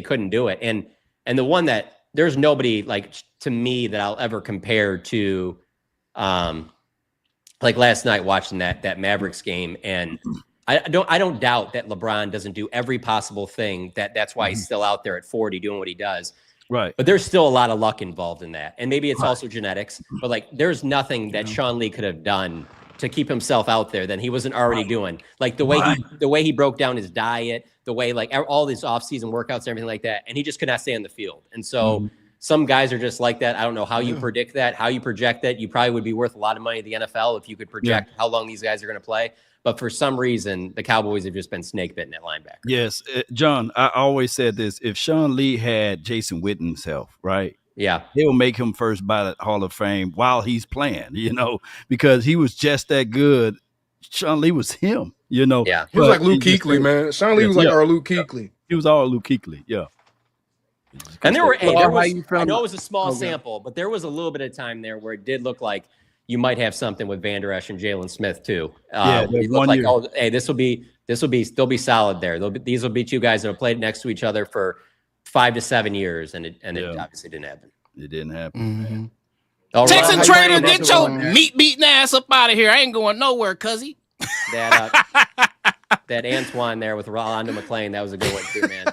couldn't do it. And the one that, there's nobody like to me that I'll ever compare to, like last night watching that Mavericks game. And I don't doubt that LeBron doesn't do every possible thing. That's why he's still out there at 40 doing what he does. Right. But there's still a lot of luck involved in that. And maybe it's also genetics, but like there's nothing that Sean Lee could have done to keep himself out there than he wasn't already doing. Like the way he broke down his diet, the way like all these off-season workouts and everything like that, and he just could not stay on the field. And so some guys are just like that. I don't know how you predict that, how you project that. You probably would be worth a lot of money to the NFL if you could project how long these guys are going to play. But for some reason, the Cowboys have just been snake bitten at linebacker. Yes, John, I always said this. If Sean Lee had Jason Witten's health, right, Yeah. They'll make him first ballot Hall of Fame while he's playing, because he was just that good. Sean Lee was him, Yeah. He was but like Luke he just- Kuechly, man. Sean Lee was like our Luke Kuechly. He was all Luke Kuechly, yeah. And there How was, you I feeling? know it was a small Okay. sample, but there was a little bit of time there where it did look like you might have something with Van Der Esch and Jalen Smith too. Yeah, It that looked one like, year. oh, hey, they'll be solid there. These will be two guys that have played next to each other for 5 to 7 years, and it obviously didn't happen. It didn't happen. Mm-hmm. Oh, Texan Ron, Trader, Ron, get that's your the one. meat beating ass up out of here. I ain't going nowhere, cuzzy. that Antoine there with Rolando McClain, that was a good one too, man.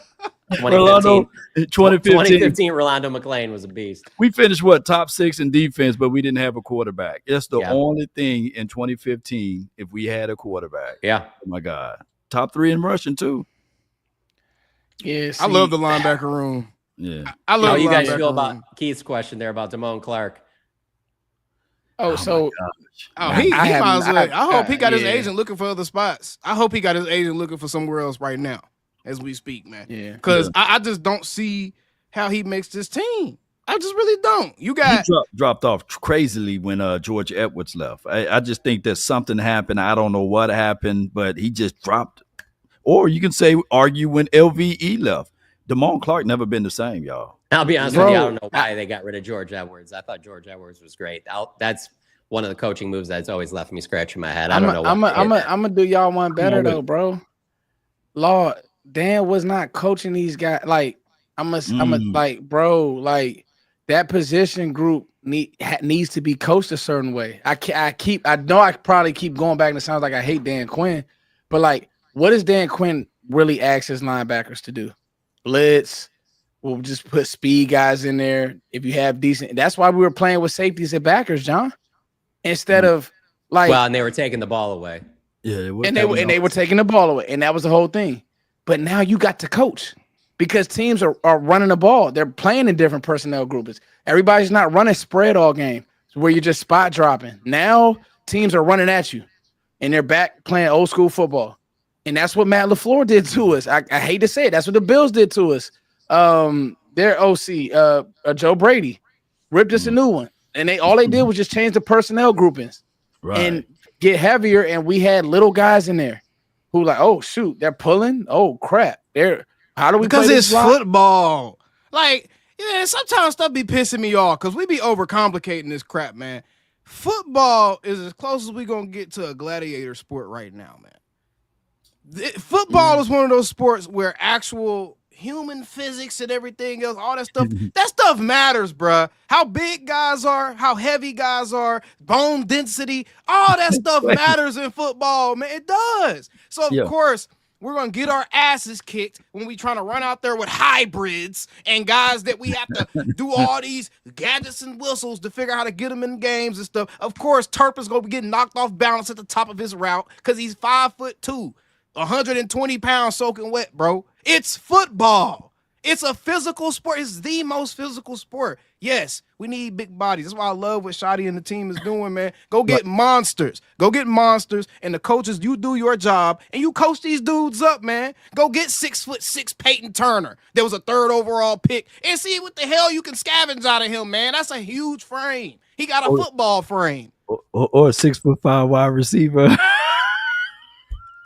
2015. 2015 Rolando McClain was a beast. We finished top 6 in defense, but we didn't have a quarterback. That's the only thing in 2015 if we had a quarterback. Yeah. Oh my God. Top 3 in rushing too. Yeah, I love the linebacker room. Yeah. I love How the you guys linebacker feel room. about Keith's question there about Damone Clark? so He I have- might as well. I hope he got his yeah. agent looking for other spots. I hope he got his agent looking for somewhere else right now as we speak, man. yeah. Because I just don't see how he makes this team. I just really don't. You got He dropped off crazily when George Edwards left. I just think that something happened. I don't know what happened, but he just dropped. Or you can argue when LVE left. Damone Clark never been the same, y'all. I'll be honest Bro, with you. I don't know why they got rid of George Edwards. I thought George Edwards was great. That's one of the coaching moves that's always left me scratching my head. I don't know. I'm gonna do y'all one better though, bro. Lord, Dan was not coaching these guys. Like I'm like, bro, like that position group needs to be coached a certain way. I know I probably keep going back and it sounds like I hate Dan Quinn, but like, what does Dan Quinn really ask his linebackers to do? Blitz. We'll just put speed guys in there. If you have decent, that's why we were playing with safeties and backers, John. Instead of like, well, and they were taking the ball away. Yeah, they were taking the ball away, and that was the whole thing. But now you got to coach because teams are running the ball. They're playing in different personnel groups. Everybody's not running spread all game where you're just spot dropping. Now teams are running at you, and they're back playing old school football. And that's what Matt LaFleur did to us. I hate to say it. That's what the Bills did to us. Their OC, Joe Brady, ripped us a new one. And all they did was just change the personnel groupings and get heavier. And we had little guys in there who like, oh shoot, they're pulling. Oh crap. How do we because play it's this block? football. Like, yeah, sometimes stuff be pissing me off because we be overcomplicating this crap, man. Football is as close as we gonna get to a gladiator sport right now, man. Football is one of those sports where actual human physics and everything else, all that stuff matters, bruh. How big guys are, how heavy guys are, bone density, all that stuff matters in football, man. It does. So, of course, we're going to get our asses kicked when we trying to run out there with hybrids and guys that we have to do all these gadgets and whistles to figure out how to get them in games and stuff. Of course, Turpin's going to be getting knocked off balance at the top of his route because he's 5'2", 120 pounds soaking wet, bro. It's football. It's a physical sport. It's the most physical sport. Yes, we need big bodies. That's why I love what Shotty and the team is doing, man. Go get monsters. Go get monsters. And the coaches, you do your job and you coach these dudes up, man. Go get 6'6" Peyton Turner. There was a 3rd overall pick. And see what the hell you can scavenge out of him, man. That's a huge frame. He got a football frame. Or a 6'5" wide receiver.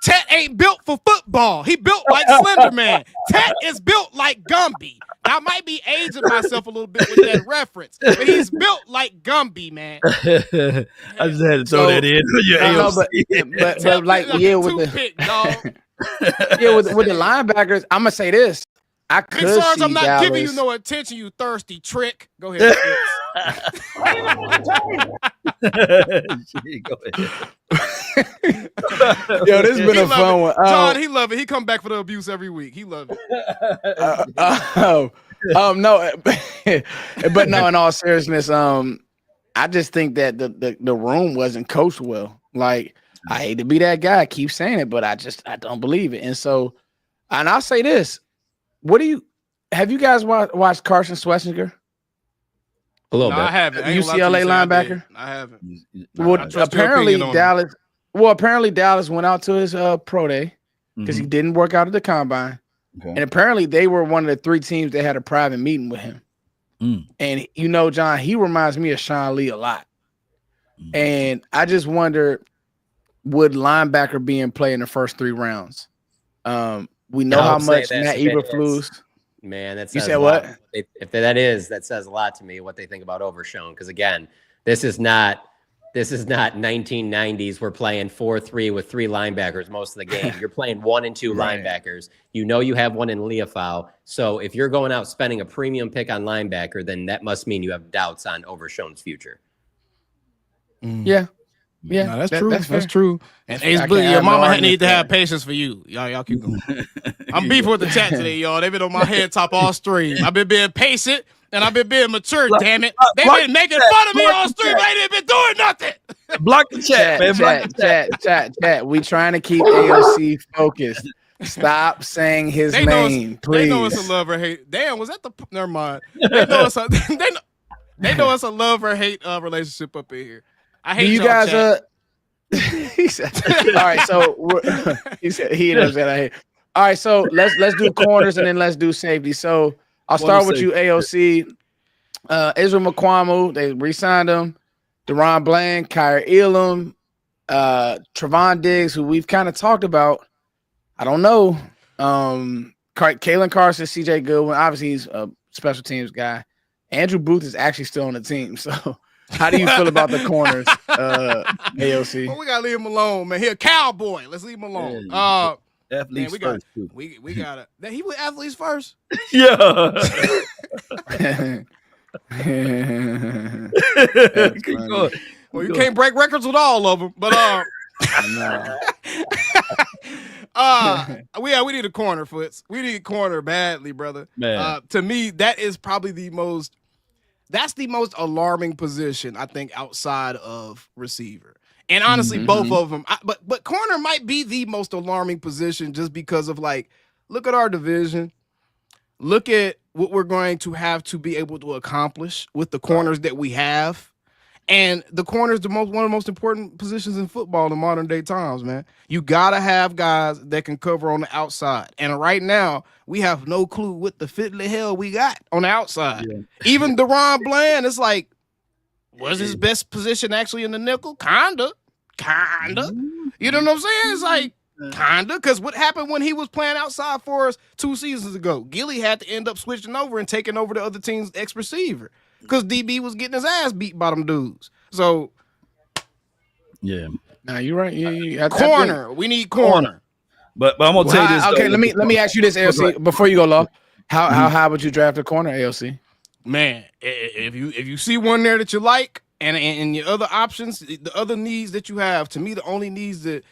Tet ain't built for football. He built like Slender Man. Tet is built like Gumby. I might be aging myself a little bit with that reference, but he's built like Gumby, man. I just had to throw that in. But like, yeah, with toothpick, dog. with the linebackers, I'm gonna say this. I could Big Sarge, see I'm not Dallas. giving you no attention, you thirsty trick. Go ahead. Go ahead. Yo, this has been a fun one. John, he love it. He come back for the abuse every week. He love it. No, but no. In all seriousness, I just think that the room wasn't coached well. Like, I hate to be that guy, I keep saying it, but I don't believe it. And so, and I'll say this: have you guys watched Carson Schwarzenegger? A little bit. I haven't. UCLA linebacker. I haven't. Well, apparently Dallas went out to his pro day because he didn't work out at the combine. Okay. And apparently they were one of the 3 teams that had a private meeting with him. And John, he reminds me of Sean Lee a lot. And I just wonder, would linebacker be in play in the first 3 rounds? We know how much Matt Eberflus. Man, that says you said what? If that says a lot to me what they think about Overshown. Because again, this is not 1990s. We're playing 4-3 with 3 linebackers most of the game. You're playing 1 and 2 right. linebackers. You have one in Leofau. So if you're going out spending a premium pick on linebacker, then that must mean you have doubts on Overshown's future. Yeah. Yeah, no, that's true. That's true. And Ace Boogie, your mama need to have patience for you. Y'all keep going. I'm beefing with the chat today, y'all. They've been on my head top all stream. I've been being patient and I've been being mature, damn it. They've been making fun of me all stream. They ain't been doing nothing. Block the chat, man. Chat. We trying to keep AOC focused. Stop saying his name, please. They know it's a love or hate. Damn, was that the? Never mind. They know it's a. They know it's a love or hate relationship up in here. I hate you guys. He said, all right. So he said he knows that I hate. All right. So let's do corners and then let's do safety. So I'll start with you, AOC. Israel McQuamu, they re-signed him. Deron Bland, Kyrie Elam, Trevon Diggs, who we've kind of talked about. I don't know. Kalen Carson, CJ Goodwin. Obviously, he's a special teams guy. Andrew Booth is actually still on the team. So how do you feel about the corners, AOC? Well, we gotta leave him alone, man. He a cowboy. Let's leave him alone. Athletes man, first. We gotta. He was athletes first. Yeah. Well, you can't break records with all of them, but we need a corner, Foots. We need a corner badly, brother. Man. To me, that is probably the most alarming position, I think, outside of receiver. And honestly, both of them. But corner might be the most alarming position just because of, look at our division. Look at what we're going to have to be able to accomplish with the corners that we have. And the corner is one of the most important positions in football in modern day times, man. You got to have guys that can cover on the outside. And right now, we have no clue what the fiddly hell we got on the outside. Yeah. Even Deron Bland, it's like, was his best position actually in the nickel? Kinda. You know what I'm saying? It's like, kinda. Because what happened when he was playing outside for us 2 seasons ago? Gilly had to end up switching over and taking over the other team's ex-receiver. Because DB was getting his ass beat by them dudes. So, yeah. Nah, you're right. Corner. We need corner. But I'm gonna tell you this. Okay, let me ask you this, AOC, before you go, Law. How high would you draft a corner, AOC? Man, if you see one there that you like, and your other options, the other needs that you have, to me, the only needs that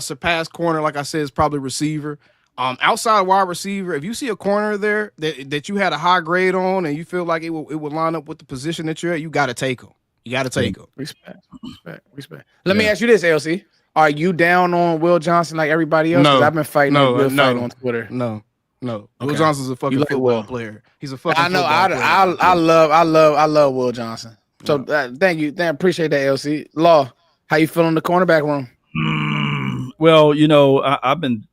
surpass corner, like I said, is probably receiver. Outside wide receiver, if you see a corner there that you had a high grade on and you feel like it would line up with the position that you're at, you got to take them. You got to take them. Respect. Let me ask you this, AOC. Are you down on Will Johnson like everybody else? No. I've been fighting Will fight on Twitter. No. Okay. Will Johnson's a fucking football player. He's a fucking football player. I love Will Johnson. So thank you. Appreciate that, AOC. Law, how you feeling in the cornerback room? Well, I've been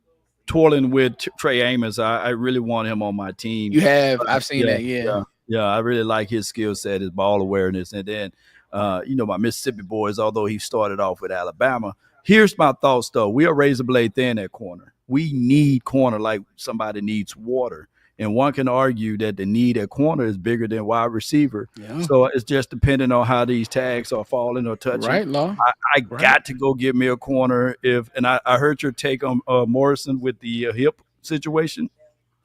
toiling with Trey Amos. I really want him on my team. You have. I've seen that. Yeah. I really like his skill set, his ball awareness. And then, my Mississippi boys, although he started off with Alabama. Here's my thoughts, though. We are razor blade thin at corner. We need corner like somebody needs water. And one can argue that the need at corner is bigger than wide receiver. Yeah. So it's just depending on how these tags are falling or touching. Right, Law. I got to go get me a corner. I heard your take on Morrison with the hip situation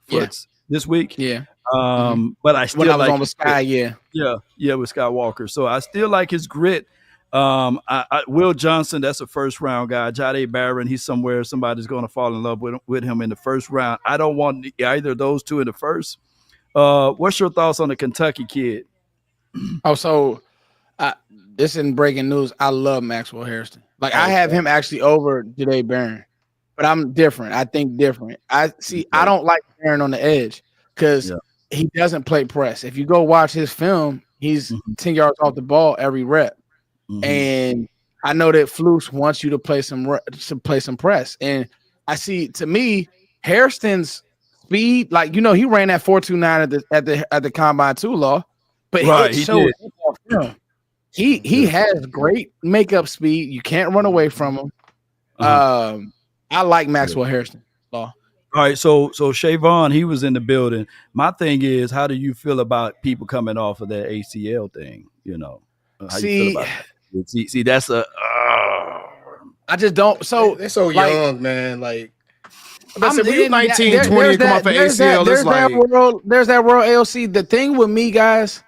this week. Yeah. But I still when I was on the Sky, with Scott Walker. So I still like his grit. Will Johnson, that's a first round guy. Jade Barron, he's somewhere. Somebody's going to fall in love with him in the first round. I don't want either of those two in the first. What's your thoughts on the Kentucky kid? So this isn't breaking news. I love Maxwell Hairston. I have him actually over Jade Barron, but I'm different. I think different. I don't like Barron on the edge because he doesn't play press. If you go watch his film, he's 10 yards off the ball every rep. And I know that Flus wants you to play some press. And I see, to me, Hairston's speed, he ran that 4.29 at the combine too, Law. but Right, it he showed did. off him. He has great makeup speed. You can't run away from him. I like Maxwell Harrison. All right, so Shavon, he was in the building. My thing is, how do you feel about people coming off of that ACL thing? You know, how you feel about that? See, that's a. I just don't. So They're so like, young, man. Like, I'm said, when you in 19, there- 20 and come that- off an there's ACL, that, it's like there's that world AOC. The thing with me, guys,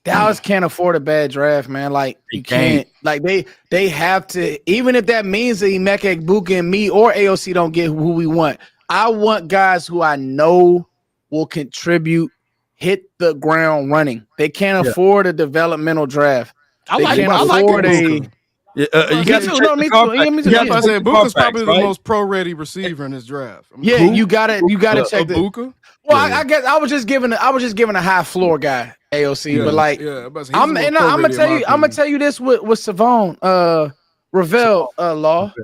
Dallas can't afford a bad draft, man. Like you can't. Like they have to, even if that means that Emeka Egbuka and me or AOC don't get who we want. I want guys who I know will contribute, hit the ground running. They can't afford a developmental draft. They can't afford a. You got to check the contract. I said Buka's probably the most pro-ready receiver in this draft. You gotta check the Buka. Well, I guess I was just giving a high floor guy AOC, but like I'm gonna tell you this with Savon Ravel Law.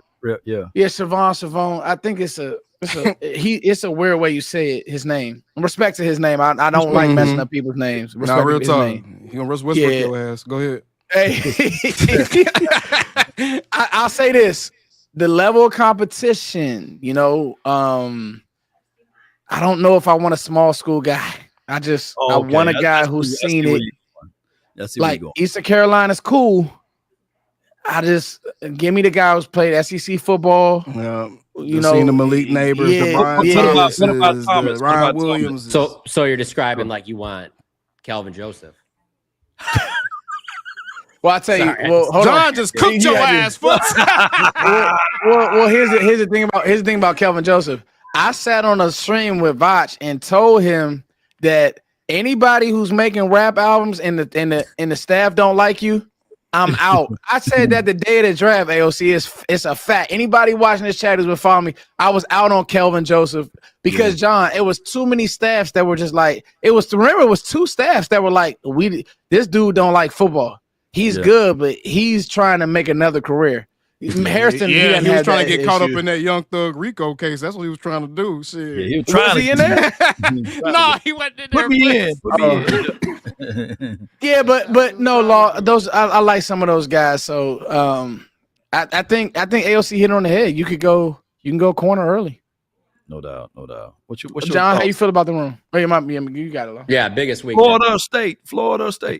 Yeah, Savon. I think it's a weird way you say it, his name. Respect to his name. I don't like messing up people's names. Respect real his talk. name. He gonna Westbrook your ass. Go ahead. Hey, I'll say this: the level of competition. You know, I don't know if I want a small school guy. I want a guy who's seen it. Like Eastern Carolina's cool. I just give me the guy who's played SEC football. You know, seen the Malik Neighbors, the Brian Thomas, the Ryan Williams. So you're describing like you want Calvin Joseph. Well, I tell you, hold John on. just cooked your ass, folks. well, here's the thing about Kelvin Joseph. I sat on a stream with Vach and told him that anybody who's making rap albums and the staff don't like you, I'm out. I said that the day of the draft, AOC, it's a fact. Anybody watching this chat who's been following me, I was out on Kelvin Joseph because John, it was too many staffs that were just like, it was two staffs that were like, this dude don't like football. He's good, but he's trying to make another career. Harrison, he was trying to get caught up in that Young Thug Rico case. That's what he was trying to do. Shit. Yeah, he was trying was he in there? No, he wasn't in there. Put me in. Yeah, but no, Law. Those I like some of those guys. So I think AOC hit it on the head. You can go corner early. No doubt. What's John? How you feel about the room? Oh, you got it. Law. Yeah, biggest week. Florida State.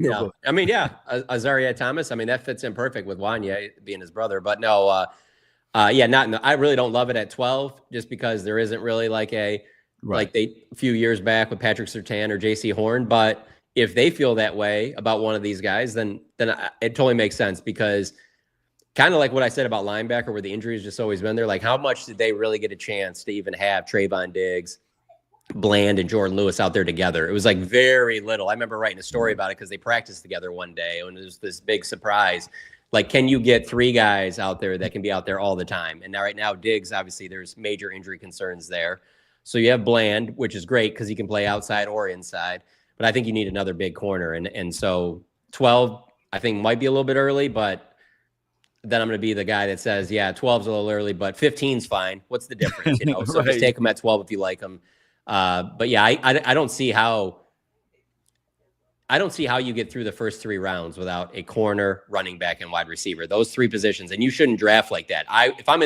Yeah, I mean, Azaria Thomas. I mean, that fits in perfect with Wanya being his brother. But no, I really don't love it at 12, just because there isn't really like a few years back with Patrick Surtain or J.C. Horn. But if they feel that way about one of these guys, then it totally makes sense, because kind of like what I said about linebacker, where the injury has just always been there. Like, how much did they really get a chance to even have Trayvon Diggs, Bland, and Jordan Lewis out there together? It was like very little. I remember writing a story about it because they practiced together one day, and it was this big surprise. Like, can you get three guys out there that can be out there all the time? And now, right now, Diggs, obviously, there's major injury concerns there. So you have Bland, which is great because he can play outside or inside. But I think you need another big corner. And so 12, I think, might be a little bit early, but then I'm going to be the guy that says, yeah, 12's a little early, but 15's fine. What's the difference? You know, so just take them at 12 if you like them. But yeah, I don't see how you get through the first three rounds without a corner, running back, and wide receiver. Those three positions, and you shouldn't draft like that. If I'm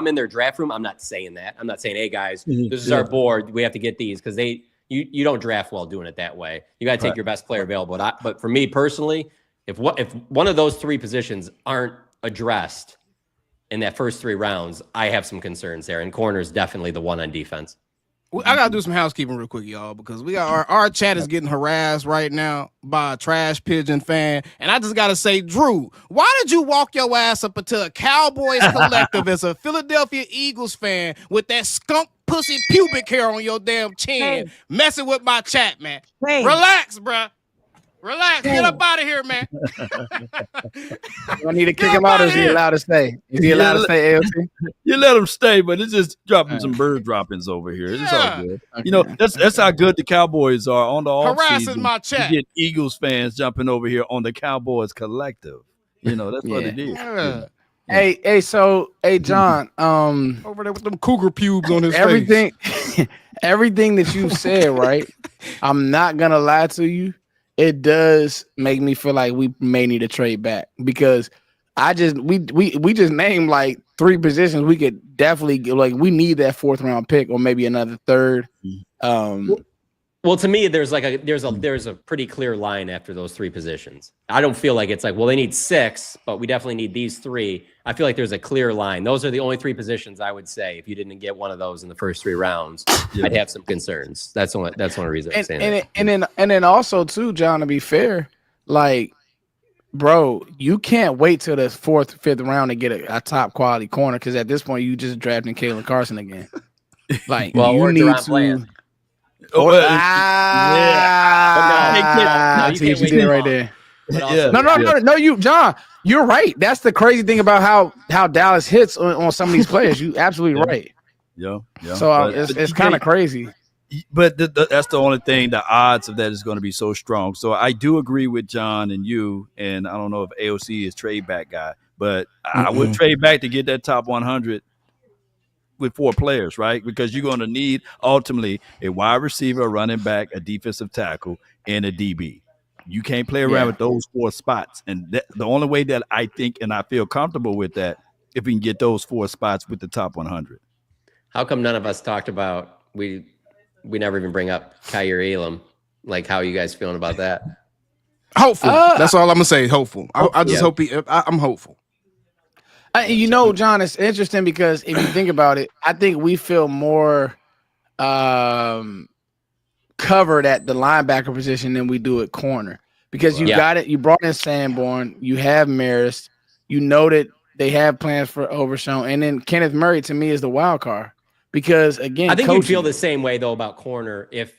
in their draft room, I'm not saying that. I'm not saying, hey guys, this is our board. We have to get these, because you don't draft well doing it that way. You got to take your best player available. But for me personally, if one of those three positions aren't addressed in that first three rounds, I have some concerns there. And corner is definitely the one on defense. I gotta do some housekeeping real quick, y'all, because we got our chat is getting harassed right now by a trash pigeon fan, and I just gotta say, Drew, why did you walk your ass up into a Cowboys Collective as a Philadelphia Eagles fan with that skunk pussy pubic hair on your damn chin, messing with my chat, man? Relax, bruh. Relax. Get up out of here, man. I need to kick him out, or is he allowed to stay? Is he allowed to stay, AOC? You let him stay, but it's just dropping some bird droppings over here. It's all good. Okay. You know, that's how good the Cowboys are on the off harassing my chat. You get Eagles fans jumping over here on the Cowboys Collective. You know, that's what it is. Yeah. Hey, John. Over there with them cougar pubes on his face. Everything that you said, right? I'm not gonna lie to you. it does make me feel like we may need to trade back because we just named like 3 positions we could definitely like we need that 4th round pick or maybe another 3rd. Well, to me, there's a pretty clear line after those 3 positions. I don't feel like it's like, well, they need 6, but we definitely need these 3. I feel like there's a clear line. Those are the only 3 positions I would say. If you didn't get one of those in the first 3 rounds, I'd have some concerns. That's one reason I'm saying that. And then also too, John, to be fair, like, bro, you can't wait till the 4th, 5th round to get a top quality corner because at this point you just drafting Kalen Carson again. Like, well, you need to. Bland. Oh, No, you can't wait right there. Also, No, you, John, you're right. That's the crazy thing about how Dallas hits on some of these players. You absolutely right. Yeah. So it's kind of crazy. But that's the only thing. The odds of that is going to be so strong. So I do agree with John and you. And I don't know if AOC is trade back guy, but I would trade back to get that top 100 with 4 players, right? Because you're going to need ultimately a wide receiver, a running back, a defensive tackle, and a DB. You can't play around with those 4 spots. And the only way that I think and I feel comfortable with that, if we can get those 4 spots with the top 100. How come none of us talked about, we never even bring up Kyer Elam? Like, how are you guys feeling about that? Hopeful. That's all I'm going to say. Hopeful. I just hope I'm hopeful. John, it's interesting because if you think about it, I think we feel more covered at the linebacker position than we do at corner because you got it. You brought in Sanborn, you have Marist, you know that they have plans for Overshown, and then Kenneth Murray to me is the wild card because again, I think you'd feel the same way though about corner if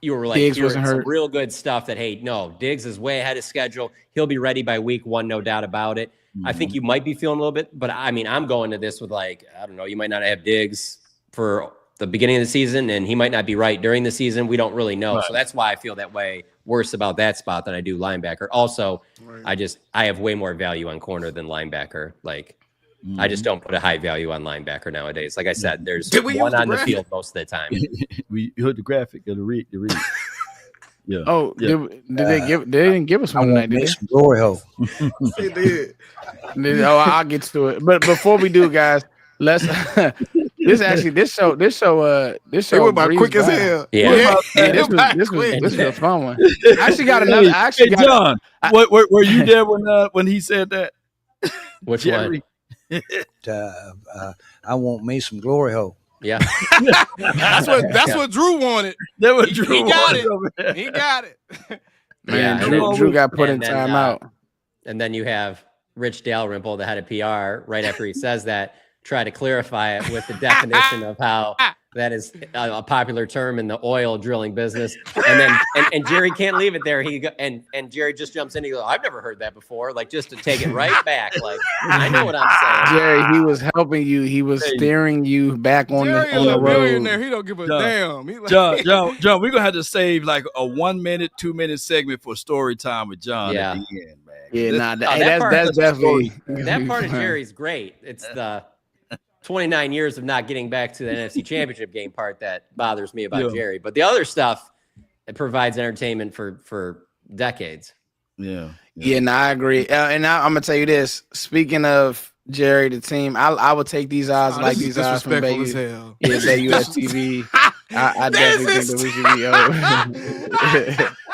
you were like Diggs hearing wasn't some hurt. real good stuff that, hey, no, Diggs is way ahead of schedule. He'll be ready by week 1, no doubt about it. I think you might be feeling a little bit, but I mean, I'm going to this with like, I don't know, you might not have Diggs for the beginning of the season and he might not be right during the season. We don't really know. Right. So that's why I feel that way worse about that spot than I do linebacker. Also, I have way more value on corner than linebacker. Like, I just don't put a high value on linebacker nowadays. Like I said, there's one on the field most of the time. We heard the graphic of the read. Yeah. Oh, yeah. They didn't give us one tonight, did they? Glory hole. They did. I'll get to it. But before we do, guys, let's this show It went by quick as hell. Yeah. This was a fun one. I actually got another. John, were you there when he said that? Which one? I want me some glory hole. Yeah. That's what Drew wanted. That was Drew. He got it. He got it. Man, Drew got put in timeout. And then you have Rich Dalrymple, the head of PR, right after he says that, try to clarify it with the definition of how that is a popular term in the oil drilling business. And then and Jerry can't leave it there. And Jerry just jumps in. He goes, I've never heard that before. Like, just to take it right back. Like, I know what I'm saying. Jerry, he was helping you. He was steering you back on the road. He don't give a damn. John, we're gonna have to save like a 1 minute, 2 minute segment for story time with John at the end, man. Yeah, that's definitely that part of Jerry's great. It's the 29 years of not getting back to the NFC Championship game part that bothers me about Jerry. But the other stuff, it provides entertainment for decades. Yeah, no, I agree. And now I'm gonna tell you this. Speaking of Jerry, the team, I would take these odds these odds from Vegas. Yeah, that US TV. I definitely think that we should be over.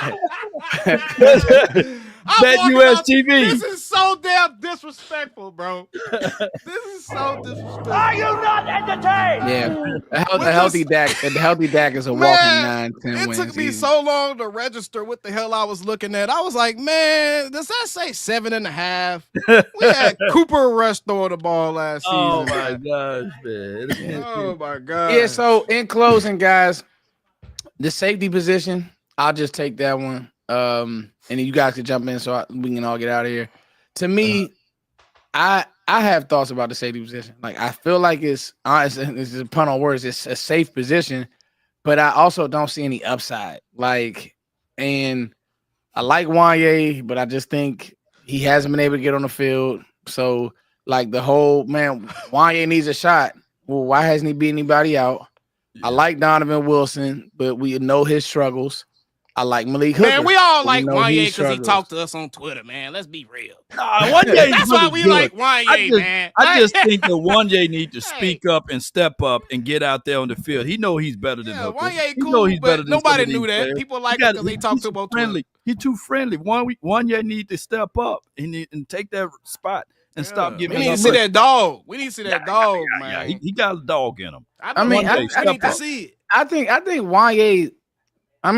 Bet US TV. This is so damn disrespectful, bro. This is so disrespectful. Are you not entertained? Yeah, a healthy Dak is a walking 9-10 wins. It took me so long to register what the hell I was looking at. I was like, man, does that say 7.5? We had Cooper Rush throwing the ball last season. Oh my gosh, man. Oh my god. Yeah. So in closing, guys, the safety position, I'll just take that one. And then you guys can jump in so we can all get out of here. To me, I have thoughts about the safety position. Like, I feel like it's a pun on words. It's a safe position, but I also don't see any upside. Like, and I like Wanye, but I just think he hasn't been able to get on the field. So, like, the whole, man, Wanye needs a shot. Well, why hasn't he beat anybody out? I like Donovan Wilson, but we know his struggles. I like Malik Hooker. Man, we all like even though Wanye because he struggles. talked to us on Twitter, man. Let's be real. That's why we like Wanye, man. I just think that Wanye need to speak up and step up and get out there on the field. He know he's better than Hooker. Wanye He cool, know he's better but than nobody some of knew these that. players. People like him because they talked to him on friendly. Twitter. He's too friendly. Wanye need to step up and take that spot and stop giving. We need to see that dog. We need to see that dog, man. Yeah, he got a dog in him. I mean, I need to see it. I think Wanye. I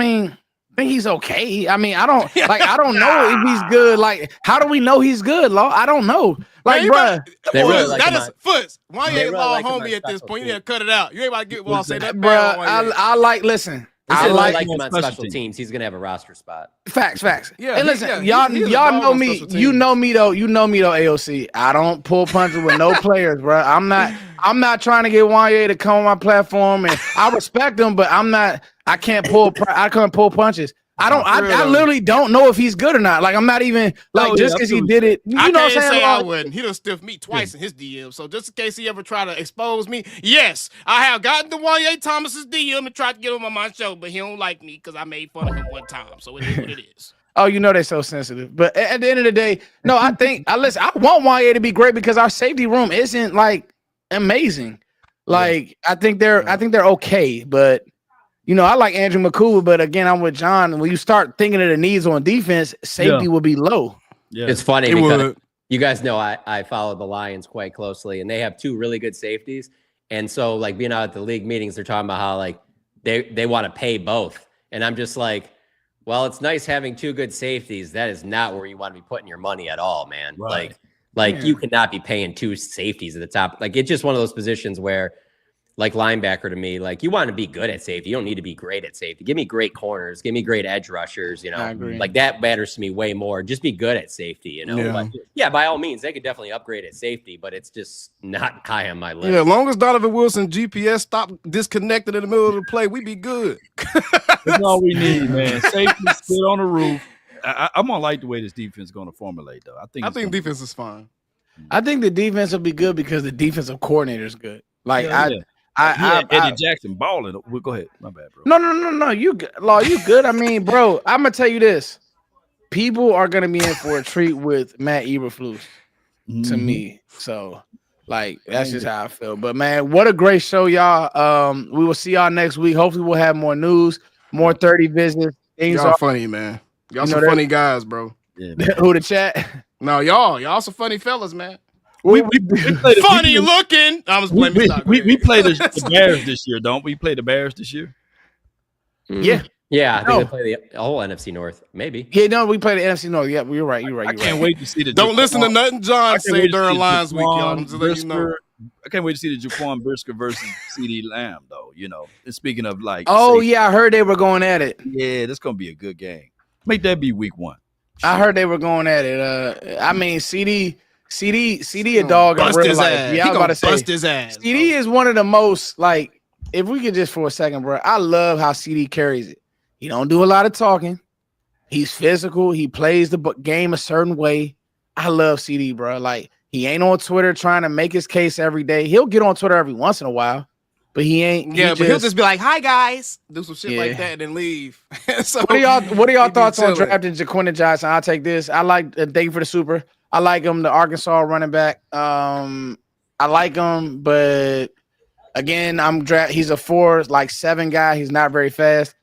think he's okay. I mean, I don't know if he's good. Like, how do we know he's good, Law? I don't know. Like, man, bruh, that is Foots. Wanye Law homie at this point. You need to cut it out. You ain't about to get Law say that. Bruh, I like. Listen, I like him him on special teams. He's gonna have a roster spot. Facts. Yeah, hey, listen, y'all know me. You know me though. AOC. I don't pull punches with no players, bro. I'm not trying to get Wanye to come on my platform, and I respect him, but I can't pull punches. I literally don't know if he's good or not. Like, I'm not even just because he did it. You know what I'm saying? I wouldn't. He done stiffed me twice in his DM. So just in case he ever try to expose me, yes, I have gotten to Wanye Thomas's DM and tried to get him on my show, but he don't like me because I made fun of him one time. So it is what it is. Oh, you know they're so sensitive. But at the end of the day, no, I want Wanye to be great because our safety room isn't like amazing. Like, I think they're okay, but you know, I like Andrew McCool, but again, I'm with John. When you start thinking of the needs on defense, safety will be low. Yeah. It's funny because you guys know I follow the Lions quite closely, and they have two really good safeties. And so, like, being out at the league meetings, they're talking about how, like, they want to pay both. And I'm just like, well, it's nice having two good safeties. That is not where you want to be putting your money at all, man. Right. You cannot be paying two safeties at the top. Like, it's just one of those positions where, like linebacker to me, like, you want to be good at safety. You don't need to be great at safety. Give me great corners. Give me great edge rushers. You know, like, that matters to me way more. Just be good at safety. You know, by all means, they could definitely upgrade at safety, but it's just not high on my list. Yeah, as long as Donovan Wilson GPS stop disconnected in the middle of the play, we be good. That's all we need, man. Safety, sit on the roof. I'm gonna like the way this defense is gonna formulate, though. I think defense is fine. I think the defense will be good because the defensive coordinator is good. Like, Eddie Jackson balling. Well, go ahead. My bad, bro. No. You good. Law, you good. I mean, bro, I'm gonna tell you this. People are gonna be in for a treat with Matt Eberflus to me. So, like, that's just how I feel. But man, what a great show, y'all. We will see y'all next week. Hopefully we'll have more news, more 30 visits. Y'all are funny, man. Y'all some funny guys, bro. Yeah, who the chat? No, y'all some funny fellas, man. We played funny looking. I was blaming we played the Bears this year, don't we? Play the Bears this year? Yeah. Yeah, I think they play the whole NFC North, maybe. Yeah, no, we play the NFC North. Yeah, you're right. I can't wait to see the. Don't listen to nothing John say during Lions week, y'all. I'm just letting you know. I can't wait to see the Jaquan Brisker versus CeeDee Lamb, though. You know, and speaking of like, yeah, I heard they were going at it. Yeah, that's gonna be a good game. Make that be week 1. I heard they were going at it. I mean, CD a dog in real life. Yeah, I was about to say, bust his ass. CD is one of the most, like, if we could just for a second, bro, I love how CD carries it. He don't do a lot of talking. He's physical. He plays the game a certain way. I love CD, bro. Like, he ain't on Twitter trying to make his case every day. He'll get on Twitter every once in a while, but he ain't. Yeah, but he'll just be like, "Hi guys," do some shit like that, and then leave. So what are y'all thoughts on drafting Jaquan Johnson? I'll take this. I like thank you for the super. I like him, the Arkansas running back. I like him, but again, he's a 4.7 guy. He's not very fast.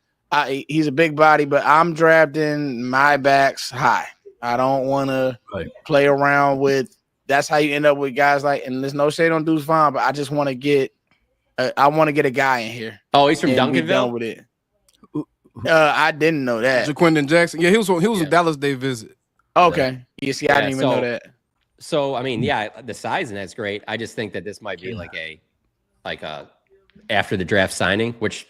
He's a big body, but I'm drafting my backs high. I don't want to play around with. That's how you end up with guys like. And there's no shade on Deuce Vaughn, but I just want to get. I want to get a guy in here. Oh, he's from Duncanville. With it. I didn't know that. Jaquan Jackson. Yeah, he was a Dallas Day visit. Okay. Yeah, see, I didn't even know that. So I mean, yeah, the size and that's great. I just think that this might be like a after the draft signing, which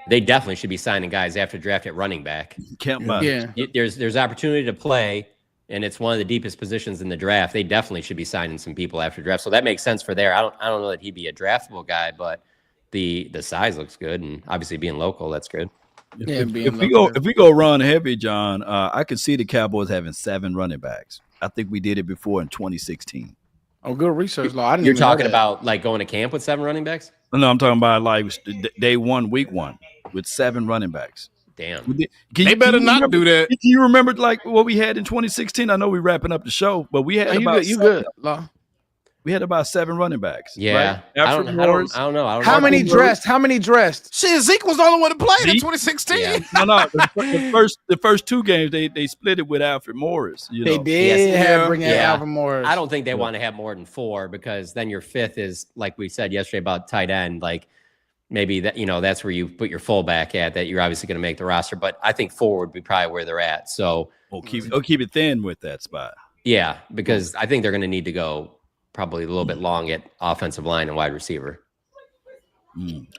they definitely should be signing guys after draft at running back. There's opportunity to play, and it's one of the deepest positions in the draft. They definitely should be signing some people after draft. So that makes sense for there. I don't know that he'd be a draftable guy, but the size looks good, and obviously being local, that's good. If we go run heavy, John, I could see the Cowboys having 7 running backs. I think we did it before in 2016. Oh, good research, Law. You're talking about like going to camp with 7 running backs? No, I'm talking about like day 1, week 1 with 7 running backs. Damn. They better not do that. Do you remember like what we had in 2016? I know we're wrapping up the show, but we had Oh, you good, Law. We had about 7 running backs. Yeah. Right? I don't know. I don't How know. many dressed? How many dressed? Shit, Zeke was the only one that played in Zeke? 2016. Yeah. No. The first 2 games they split it with Alfred Morris. You They know? did Yes, have yeah. bring in Yeah. Alvin Morris. I don't think they want to have more than 4 because then your 5th is like we said yesterday about tight end. Like maybe that that's where you put your fullback at. That you're obviously going to make the roster, but I think 4 would be probably where they're at. So keep it thin with that spot. yeah, because I think they're going to need to go probably a little bit long at offensive line and wide receiver.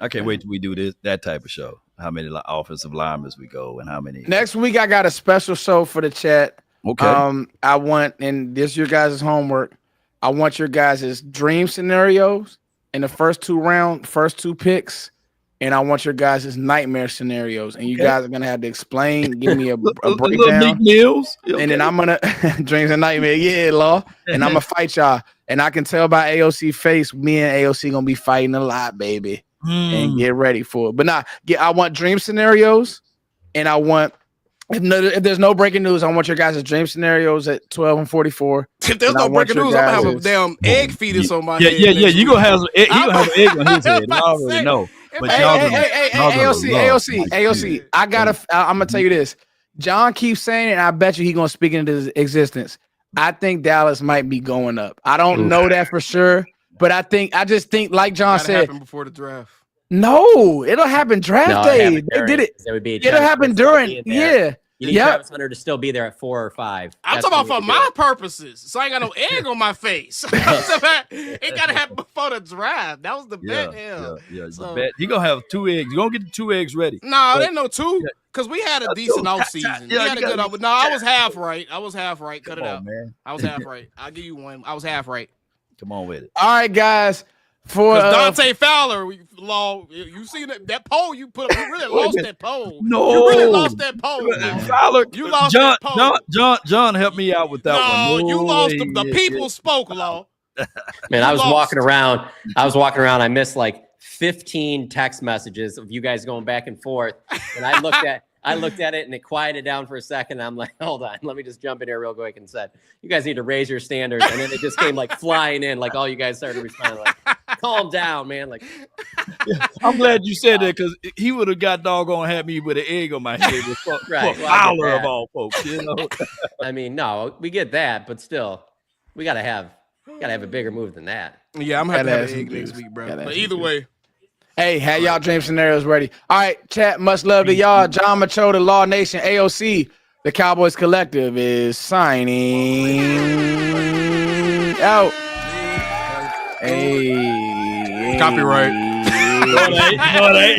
I can't wait till we do that type of show. How many offensive linemen we go and how many. Next week I got a special show for the chat. Okay. I want, and this is your guys' homework. I want your guys' dream scenarios in the first 2 picks, and I want your guys' nightmare scenarios. And you guys are gonna have to explain, give me a breakdown. Meals. And then I'm gonna dreams and nightmare, Law. And I'm gonna fight y'all. And I can tell by AOC face, me and AOC gonna be fighting a lot, baby. And get ready for it. But I want dream scenarios, and I want if there's no breaking news, I want your guys' dream scenarios at 12 and 44. If there's no breaking news, I'm gonna have a damn egg fetus on my head. Yeah. You gonna have he gonna have an egg on his head. I already know. But AOC. I'm gonna tell you this. John keeps saying it, and I bet you he's gonna speak into existence. I think Dallas might be going up. I don't know that for sure, but I just think, like John said, happen before the draft. No, it'll happen draft day. They did it. It'll happen during. Yeah. You need Travis Hunter to still be there at 4 or 5. I'm talking about for my purposes, so I ain't got no egg on my face. It gotta happen before the draft. That was the bet. Yeah. So, bet. He gonna have 2 eggs. You gonna get the 2 eggs ready? No, there ain't no 2 because we had a decent off season. We had a good off. No, I was half right. Cut it out, man. I was half right. I'll give you one. I was half right. Come on with it. All right, guys. For Dante Fowler, you seen that poll you put up? You really lost that poll. No, you really lost that poll. Fowler, you lost John, that poll. John, help me out with that one. No, you lost. The people spoke, Law. Man, I was walking around. I missed like 15 text messages of you guys going back and forth, and I looked at it and it quieted down for a second. I'm like, hold on, let me just jump in here real quick and said, you guys need to raise your standards. And then it just came like flying in, like all you guys started responding, like, calm down, man. Like, I'm glad you said that because he would have got doggone had me with an egg on my head. Right, Fowler of all folks, you know. I mean, no, we get that, but still, we gotta have a bigger move than that. Yeah, I'm gonna have an egg next week, bro. But either way. Hey, have y'all dream scenarios ready. All right, chat, much love to y'all. John Macho, Law Nation, AOC, the Cowboys Collective is signing out. Hey. Copyright. No, it ain't.